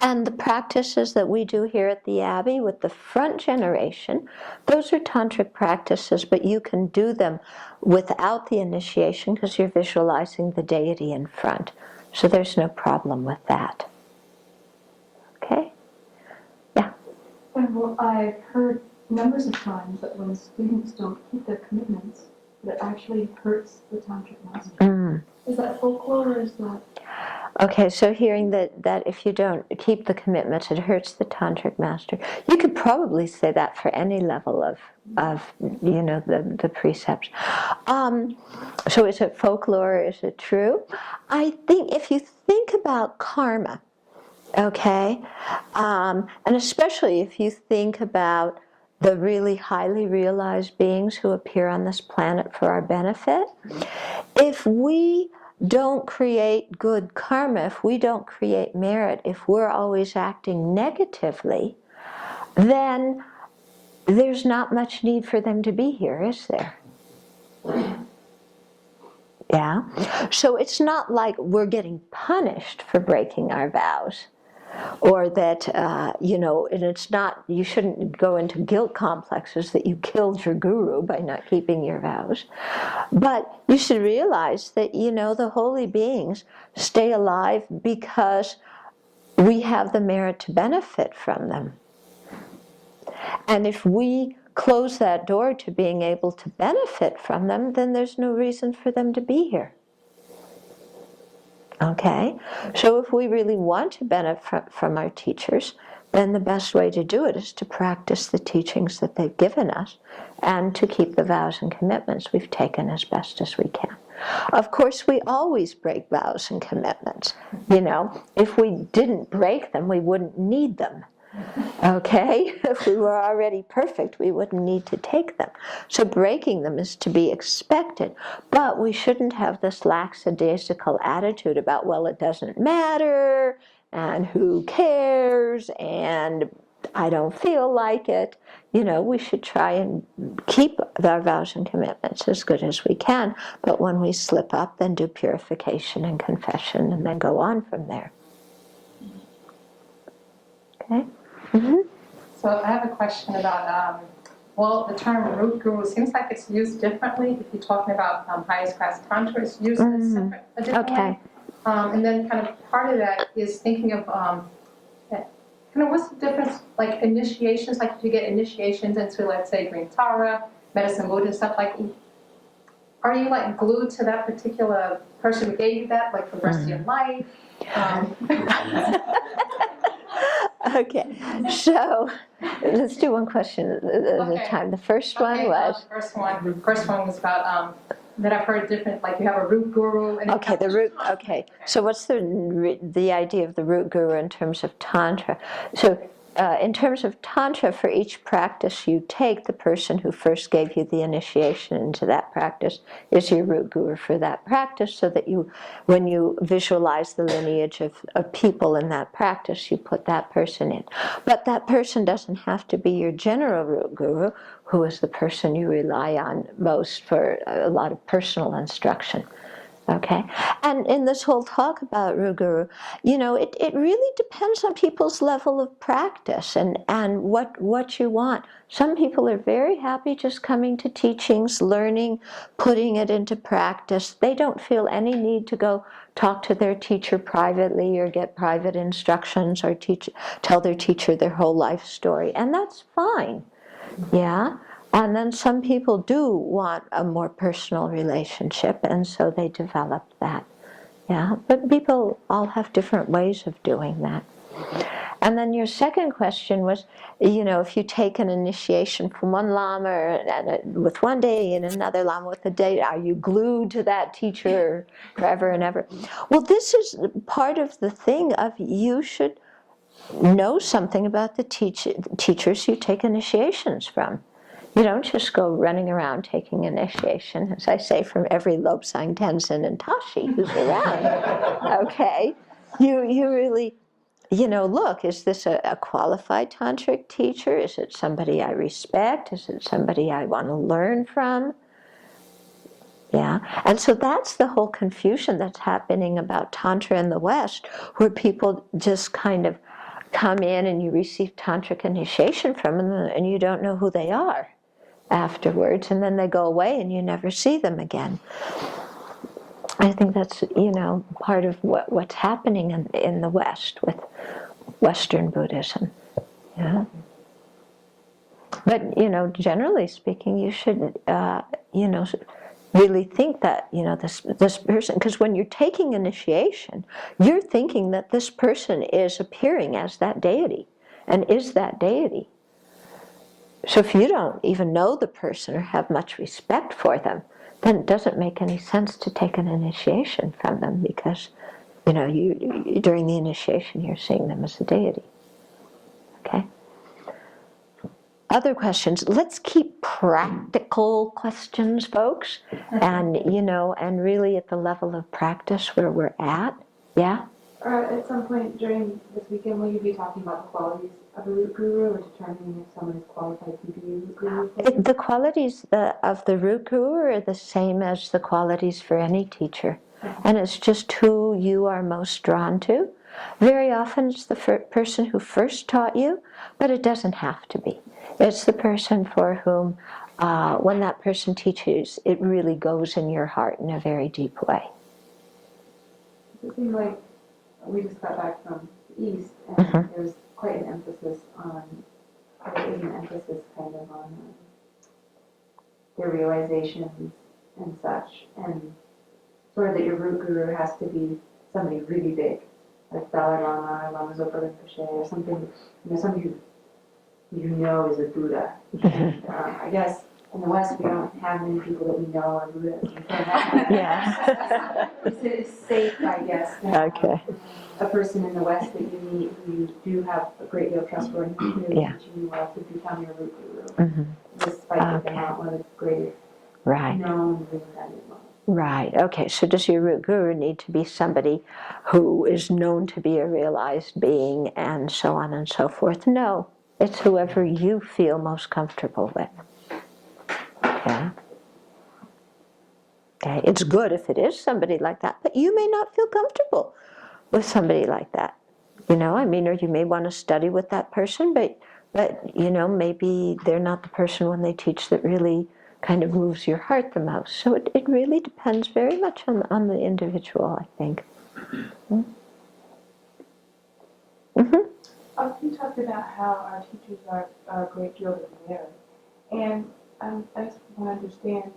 And the practices that we do here at the Abbey with the front generation, those are tantric practices, but you can do them without the initiation because you're visualizing the deity in front. So there's no problem with that. Okay? Yeah. Well, I've heard numbers of times that when students don't keep their commitments, that actually hurts the tantric master. Is that folklore or is that... Okay, so hearing that if you don't keep the commitments, it hurts the tantric master. You could probably say that for any level of the precepts. So is it folklore or is it true? I think if you think about karma, okay, and especially if you think about the really highly realized beings who appear on this planet for our benefit, if we don't create good karma, if we don't create merit, if we're always acting negatively, then there's not much need for them to be here, is there? Yeah? So it's not like we're getting punished for breaking our vows. Or that, and it's not, you shouldn't go into guilt complexes that you killed your guru by not keeping your vows. But you should realize that, the holy beings stay alive because we have the merit to benefit from them. And if we close that door to being able to benefit from them, then there's no reason for them to be here. Okay? So if we really want to benefit from our teachers, then the best way to do it is to practice the teachings that they've given us and to keep the vows and commitments we've taken as best as we can. Of course, we always break vows and commitments. If we didn't break them, we wouldn't need them. Okay? If we were already perfect, we wouldn't need to take them. So breaking them is to be expected. But we shouldn't have this lackadaisical attitude about, well, it doesn't matter, and who cares, and I don't feel like it. We should try and keep our vows and commitments as good as we can. But when we slip up, then do purification and confession, and then go on from there. Okay? Mm-hmm. So I have a question about well, the term root guru seems like it's used differently if you're talking about highest class tantra. It's used a different Okay. way. And then kind of part of that is thinking of kind of what's the difference, like initiations, like if you get initiations into, let's say, Green Tara, Medicine Buddha, stuff like, are you like glued to that particular person who gave you that, like for the rest of your life? Okay, so let's do one question at a time. The first one was? First one was about that I've heard different, like you have a root guru. And Okay, the root, okay. So what's the idea of the root guru in terms of Tantra? So in terms of Tantra, for each practice you take, the person who first gave you the initiation into that practice is your root guru for that practice, so that you, when you visualize the lineage of people in that practice, you put that person in. But that person doesn't have to be your general root guru, who is the person you rely on most for a lot of personal instruction. Okay, and in this whole talk about root guru, you know, it really depends on people's level of practice and what you want. Some people are very happy just coming to teachings, learning, putting it into practice. They don't feel any need to go talk to their teacher privately or get private instructions or tell their teacher their whole life story, and that's fine. Yeah. And then some people do want a more personal relationship, and so they develop that. Yeah, but people all have different ways of doing that. And then your second question was, you know, if you take an initiation from one lama with one day and another lama with a day, are you glued to that teacher forever and ever? Well, this is part of the thing of you should know something about the teachers you take initiations from. You don't just go running around taking initiation, as I say, from every Lobsang, Tenzin, and Tashi who's around. Okay? You really, you know, look, is this a qualified tantric teacher? Is it somebody I respect? Is it somebody I want to learn from? Yeah, and so that's the whole confusion that's happening about Tantra in the West, where people just kind of come in and you receive tantric initiation from them and you don't know who they are afterwards, and then they go away and you never see them again. I think that's, you know, part of what's happening in the West with Western Buddhism. Yeah. But, you know, generally speaking, you should, you know, really think that, you know, this person, because when you're taking initiation, you're thinking that this person is appearing as that deity and is that deity. So if you don't even know the person or have much respect for them, then it doesn't make any sense to take an initiation from them, because, you know, you during the initiation you're seeing them as a deity. Okay? Other questions? Let's keep practical questions, folks, and, you know, and really at the level of practice where we're at. Yeah? At some point during this weekend, will you be talking about the qualities of a root guru, or determining if someone is qualified to be a root guru? The qualities of the root guru are the same as the qualities for any teacher. And it's just who you are most drawn to. Very often it's the person who first taught you, but it doesn't have to be. It's the person for whom, when that person teaches, it really goes in your heart in a very deep way. It seemed like we just got back from the East, and there's quite an emphasis on, there is an emphasis kind of on their realizations and such, and sort of that your root guru has to be somebody really big, like Dalai Lama or Lama Zopa Rinpoche, or something, you know, somebody who you know is a Buddha. And, I guess in the West we don't have many people that we know are Buddhas. And so Yeah. it's safe, I guess, to have Okay. a person in the West that you meet who you do have a great deal of trust for, and who's really Yeah. teaching you well to become your root guru, despite that they're not one of the greatest Right. known reincarnated ones. Right. Okay. So does your root guru need to be somebody who is known to be a realized being and so on and so forth? No. It's whoever you feel most comfortable with. Yeah. Okay. It's good if it is somebody like that, but you may not feel comfortable with somebody like that. You know, I mean, or you may want to study with that person, but but maybe they're not the person when they teach that really kind of moves your heart the most. So it really depends very much on the individual, I think. You talked about how our teachers are a great deal of merit. And I just want to understand,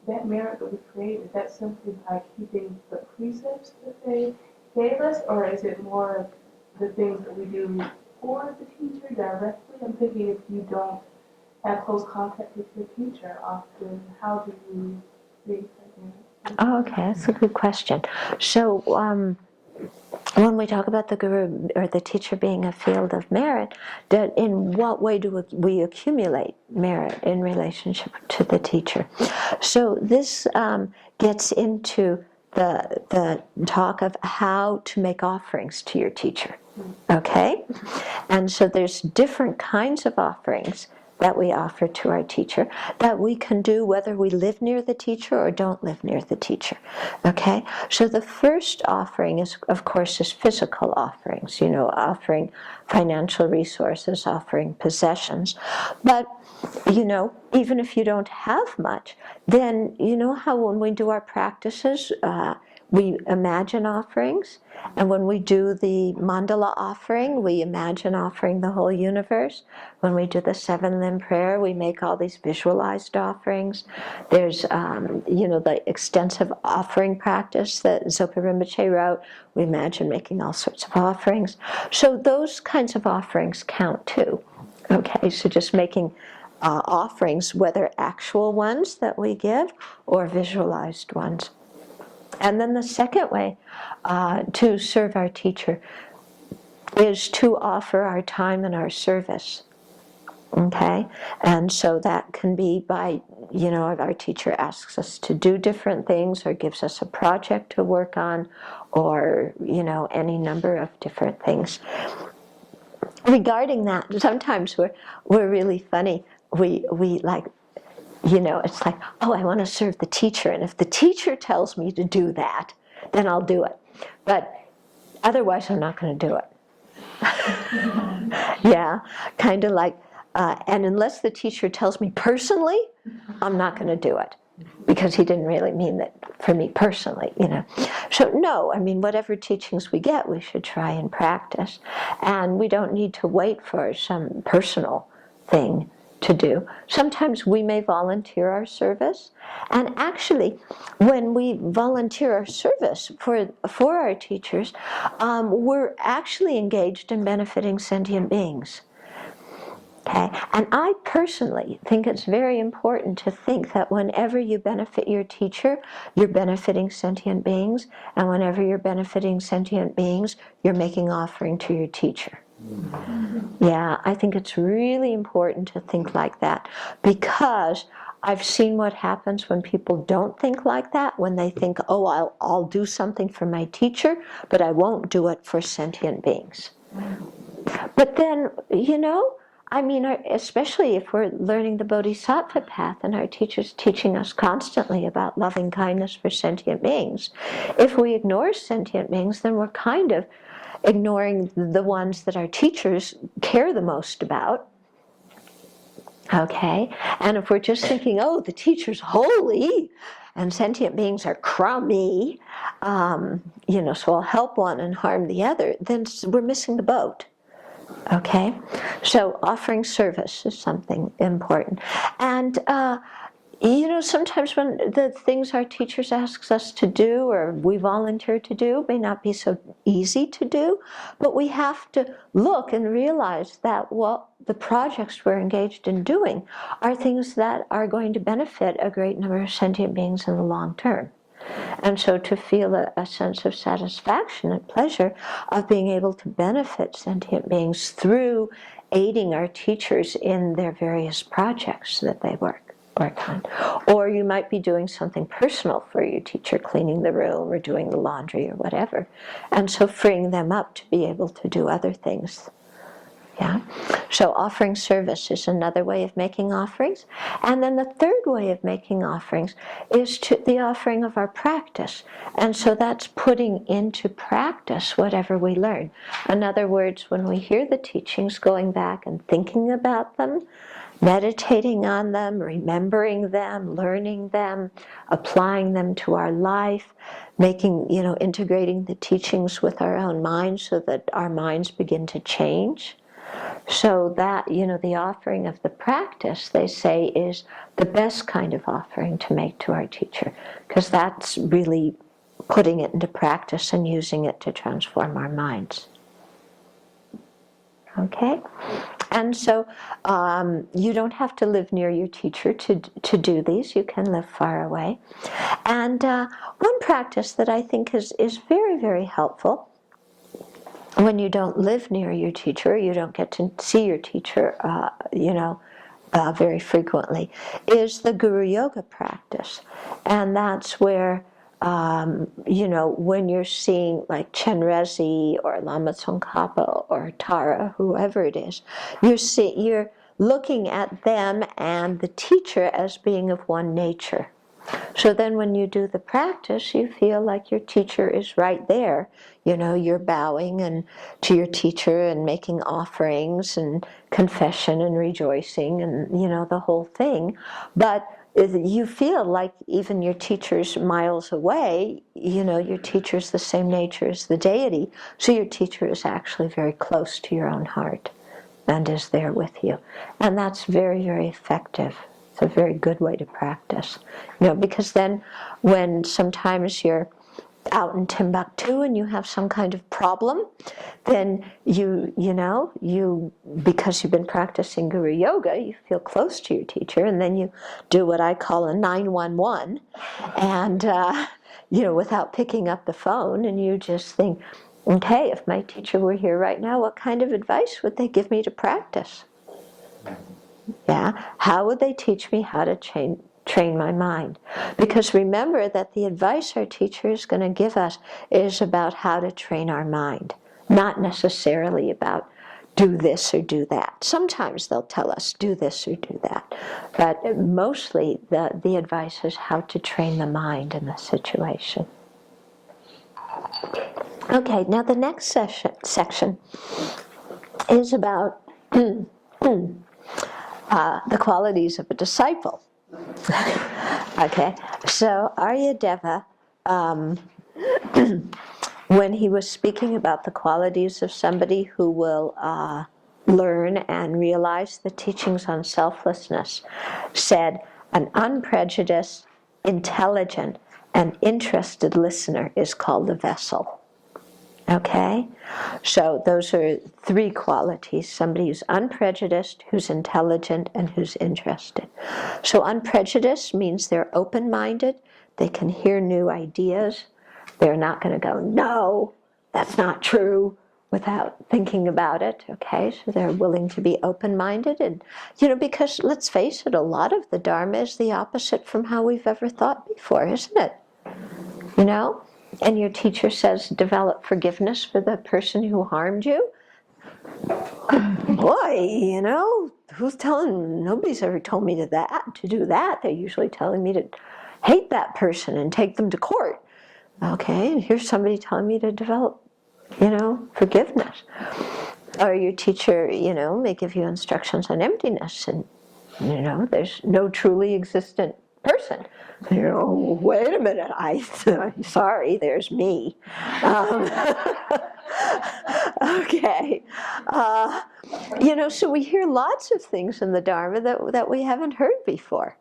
that merit that we create, is that simply by keeping the precepts that they gave us, or is it more the things that we do for the teacher directly? I'm thinking if you don't have close contact with your teacher often, how do you create that merit? Oh, okay, that's a good question. So when we talk about the guru or the teacher being a field of merit, in what way do we accumulate merit in relationship to the teacher? So this gets into the talk of how to make offerings to your teacher, okay? And so there's different kinds of offerings that we offer to our teacher that we can do whether we live near the teacher or don't live near the teacher, okay? So the first offering is, of course, is physical offerings, offering financial resources, offering possessions. But, even if you don't have much, then you know how when we do our practices, we imagine offerings, and when we do the mandala offering, we imagine offering the whole universe. When we do the 7-limb prayer, we make all these visualized offerings. There's, the extensive offering practice that Zopa Rinpoche wrote. We imagine making all sorts of offerings. So those kinds of offerings count too. Okay, so just making offerings, whether actual ones that we give or visualized ones. And then the second way to serve our teacher is to offer our time and our service. Okay? And so that can be by, if our teacher asks us to do different things or gives us a project to work on, or, any number of different things. Regarding that, sometimes we're really funny. We like, it's like, oh, I want to serve the teacher, and if the teacher tells me to do that, then I'll do it. But otherwise, I'm not going to do it. Yeah, kind of like, and unless the teacher tells me personally, I'm not going to do it, because he didn't really mean that for me personally, So no, whatever teachings we get, we should try and practice. And we don't need to wait for some personal thing to do. Sometimes we may volunteer our service, and actually when we volunteer our service for our teachers, we're actually engaged in benefiting sentient beings. Okay? And I personally think it's very important to think that whenever you benefit your teacher, you're benefiting sentient beings, and whenever you're benefiting sentient beings, you're making offering to your teacher. Yeah, I think it's really important to think like that, because I've seen what happens when people don't think like that, when they think, oh, I'll do something for my teacher, but I won't do it for sentient beings. But then, especially if we're learning the Bodhisattva path and our teacher's teaching us constantly about loving kindness for sentient beings, if we ignore sentient beings, then we're kind of ignoring the ones that our teachers care the most about. Okay? And if we're just thinking, oh, the teacher's holy and sentient beings are crummy, so I'll help one and harm the other, then we're missing the boat. Okay? So offering service is something important. And sometimes when the things our teachers ask us to do or we volunteer to do may not be so easy to do, but we have to look and realize that the projects we're engaged in doing are things that are going to benefit a great number of sentient beings in the long term. And so to feel a sense of satisfaction and pleasure of being able to benefit sentient beings through aiding our teachers in their various projects that they work on. Or you might be doing something personal for your teacher, cleaning the room or doing the laundry or whatever. And so freeing them up to be able to do other things Yeah, so offering service is another way of making offerings. And then the third way of making offerings is the offering of our practice. And so that's putting into practice whatever we learn. In other words, when we hear the teachings, going back and thinking about them, meditating on them, remembering them, learning them, applying them to our life, integrating the teachings with our own minds so that our minds begin to change. So that, the offering of the practice, they say, is the best kind of offering to make to our teacher, because that's really putting it into practice and using it to transform our minds. Okay? And so you don't have to live near your teacher to do these. You can live far away. And one practice that I think is very, very helpful when you don't live near your teacher, you don't get to see your teacher, very frequently, is the Guru Yoga practice. And that's where, when you're seeing like Chenrezig or Lama Tsongkhapa or Tara, whoever it is, you're looking at them and the teacher as being of one nature. So then when you do the practice, you feel like your teacher is right there. You're bowing to your teacher and making offerings and confession and rejoicing and, the whole thing. But you feel like even your teacher's miles away, your teacher's the same nature as the deity. So your teacher is actually very close to your own heart and is there with you. And that's very, very effective. It's a very good way to practice, because then when sometimes you're out in Timbuktu and you have some kind of problem, then because you've been practicing Guru Yoga, you feel close to your teacher, and then you do what I call a 911, and without picking up the phone, and you just think, okay, if my teacher were here right now, what kind of advice would they give me to practice? Yeah, how would they teach me how to train my mind? Because remember that the advice our teacher is going to give us is about how to train our mind, not necessarily about do this or do that. Sometimes they'll tell us do this or do that, but mostly the advice is how to train the mind in the situation. Okay, now the next section is about the qualities of a disciple. Okay, so Aryadeva, when he was speaking about the qualities of somebody who will learn and realize the teachings on selflessness, said an unprejudiced, intelligent, and interested listener is called a vessel. Okay? So those are three qualities. Somebody who's unprejudiced, who's intelligent, and who's interested. So unprejudiced means they're open-minded. They can hear new ideas. They're not going to go, no, that's not true, without thinking about it. Okay? So they're willing to be open-minded. And, because let's face it, a lot of the Dharma is the opposite from how we've ever thought before, isn't it? And your teacher says, develop forgiveness for the person who harmed you. Boy, nobody's ever told me to do that. They're usually telling me to hate that person and take them to court. Okay, and here's somebody telling me to develop, forgiveness. Or your teacher, may give you instructions on emptiness, and, there's no truly existent person. Wait a minute, I'm sorry, there's me. Okay. So we hear lots of things in the Dharma that we haven't heard before.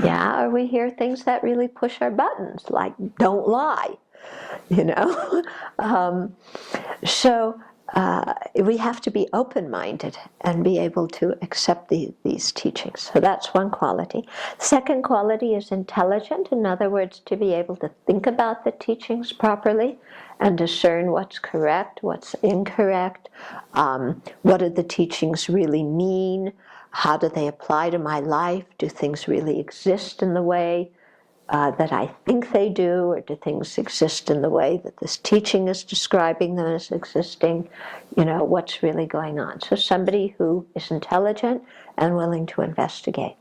Yeah, or we hear things that really push our buttons, like don't lie, So we have to be open-minded and be able to accept these teachings. So that's one quality. Second quality is intelligent. In other words, to be able to think about the teachings properly and discern what's correct, what's incorrect, what do the teachings really mean, how do they apply to my life, do things really exist in the way that I think they do, or do things exist in the way that this teaching is describing them as existing? What's really going on? So somebody who is intelligent and willing to investigate.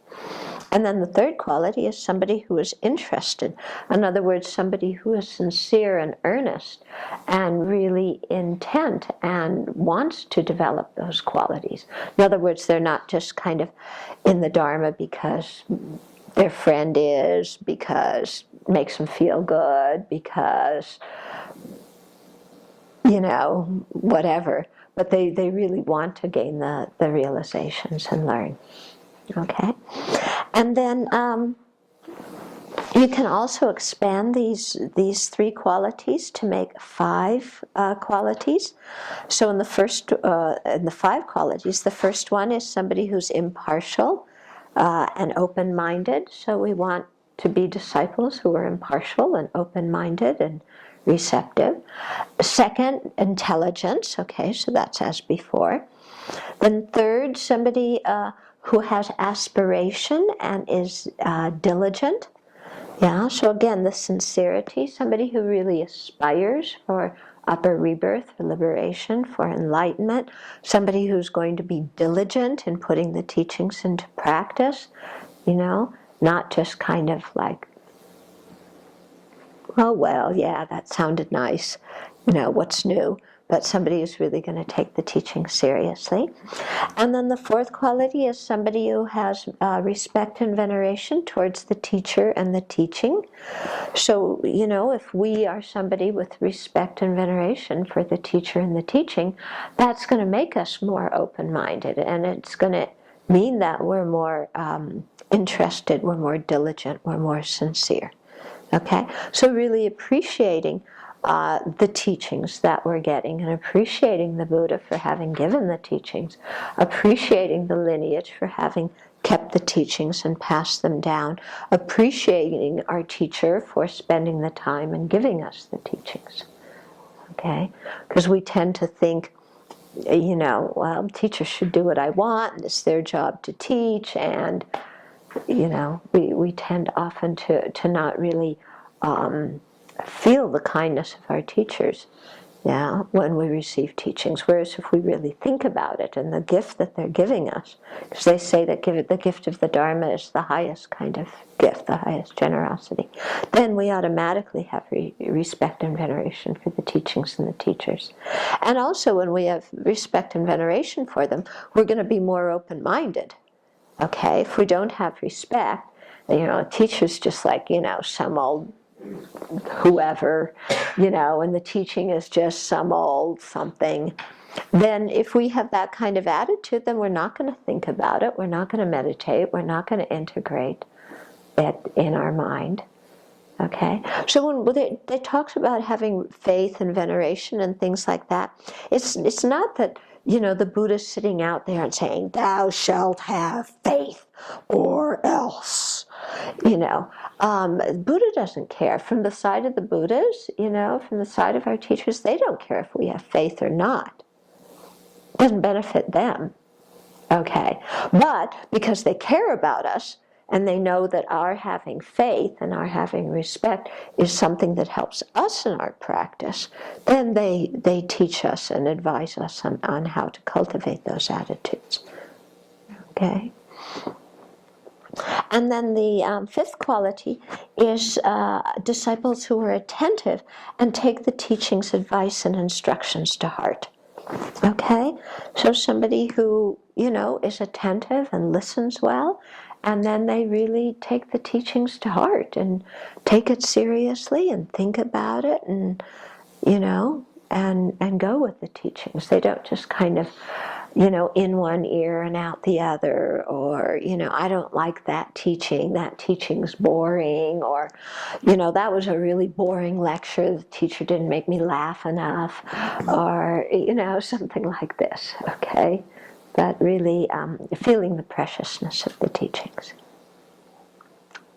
And then the third quality is somebody who is interested. In other words, somebody who is sincere and earnest and really intent and wants to develop those qualities. In other words, they're not just kind of in the Dharma because their friend is, because it makes them feel good, because, whatever. But they really want to gain the realizations and learn. Okay? And then you can also expand these 3 qualities to make 5 qualities. So in the 5 qualities, the first one is somebody who's impartial and open-minded. So we want to be disciples who are impartial and open-minded and receptive. Second, intelligence. Okay, so that's as before. Then third, somebody who has aspiration and is diligent. Yeah, so again, the sincerity, somebody who really aspires for upper rebirth, for liberation, for enlightenment, somebody who's going to be diligent in putting the teachings into practice, not just kind of like, oh, well, yeah, that sounded nice, what's new? But somebody who's really going to take the teaching seriously. And then the fourth quality is somebody who has respect and veneration towards the teacher and the teaching. So, if we are somebody with respect and veneration for the teacher and the teaching, that's going to make us more open-minded, and it's going to mean that we're more interested, we're more diligent, we're more sincere. Okay? So really appreciating the teachings that we're getting, and appreciating the Buddha for having given the teachings, appreciating the lineage for having kept the teachings and passed them down, appreciating our teacher for spending the time and giving us the teachings. Okay? Because we tend to think, well, teachers should do what I want, and it's their job to teach, and, we tend often to not really feel the kindness of our teachers, when we receive teachings. Whereas if we really think about it and the gift that they're giving us, because they say that the gift of the Dharma is the highest kind of gift, the highest generosity, then we automatically have respect and veneration for the teachings and the teachers. And also when we have respect and veneration for them, we're going to be more open-minded. Okay? If we don't have respect, a teacher's just like, some old whoever, and the teaching is just some old something, then if we have that kind of attitude, then we're not going to think about it, we're not going to meditate, we're not going to integrate it in our mind. Okay? So when it talks about having faith and veneration and things like that, it's not that, the Buddha's sitting out there and saying, thou shalt have faith or else. Buddha doesn't care. From the side of the Buddhas, from the side of our teachers, they don't care if we have faith or not. It doesn't benefit them. Okay? But because they care about us, and they know that our having faith and our having respect is something that helps us in our practice, then they teach us and advise us on how to cultivate those attitudes. Okay? And then the fifth quality is disciples who are attentive and take the teachings, advice, and instructions to heart. Okay? So somebody who, is attentive and listens well, and then they really take the teachings to heart and take it seriously and think about it and, and go with the teachings. They don't just kind of, in one ear and out the other, or, I don't like that teaching's boring, or, that was a really boring lecture, the teacher didn't make me laugh enough, or, something like this, okay? But really feeling the preciousness of the teachings.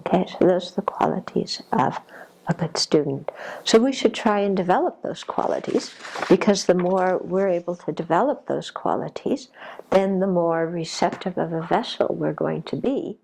Okay, so those are the qualities of a good student. So we should try and develop those qualities, because the more we're able to develop those qualities, then the more receptive of a vessel we're going to be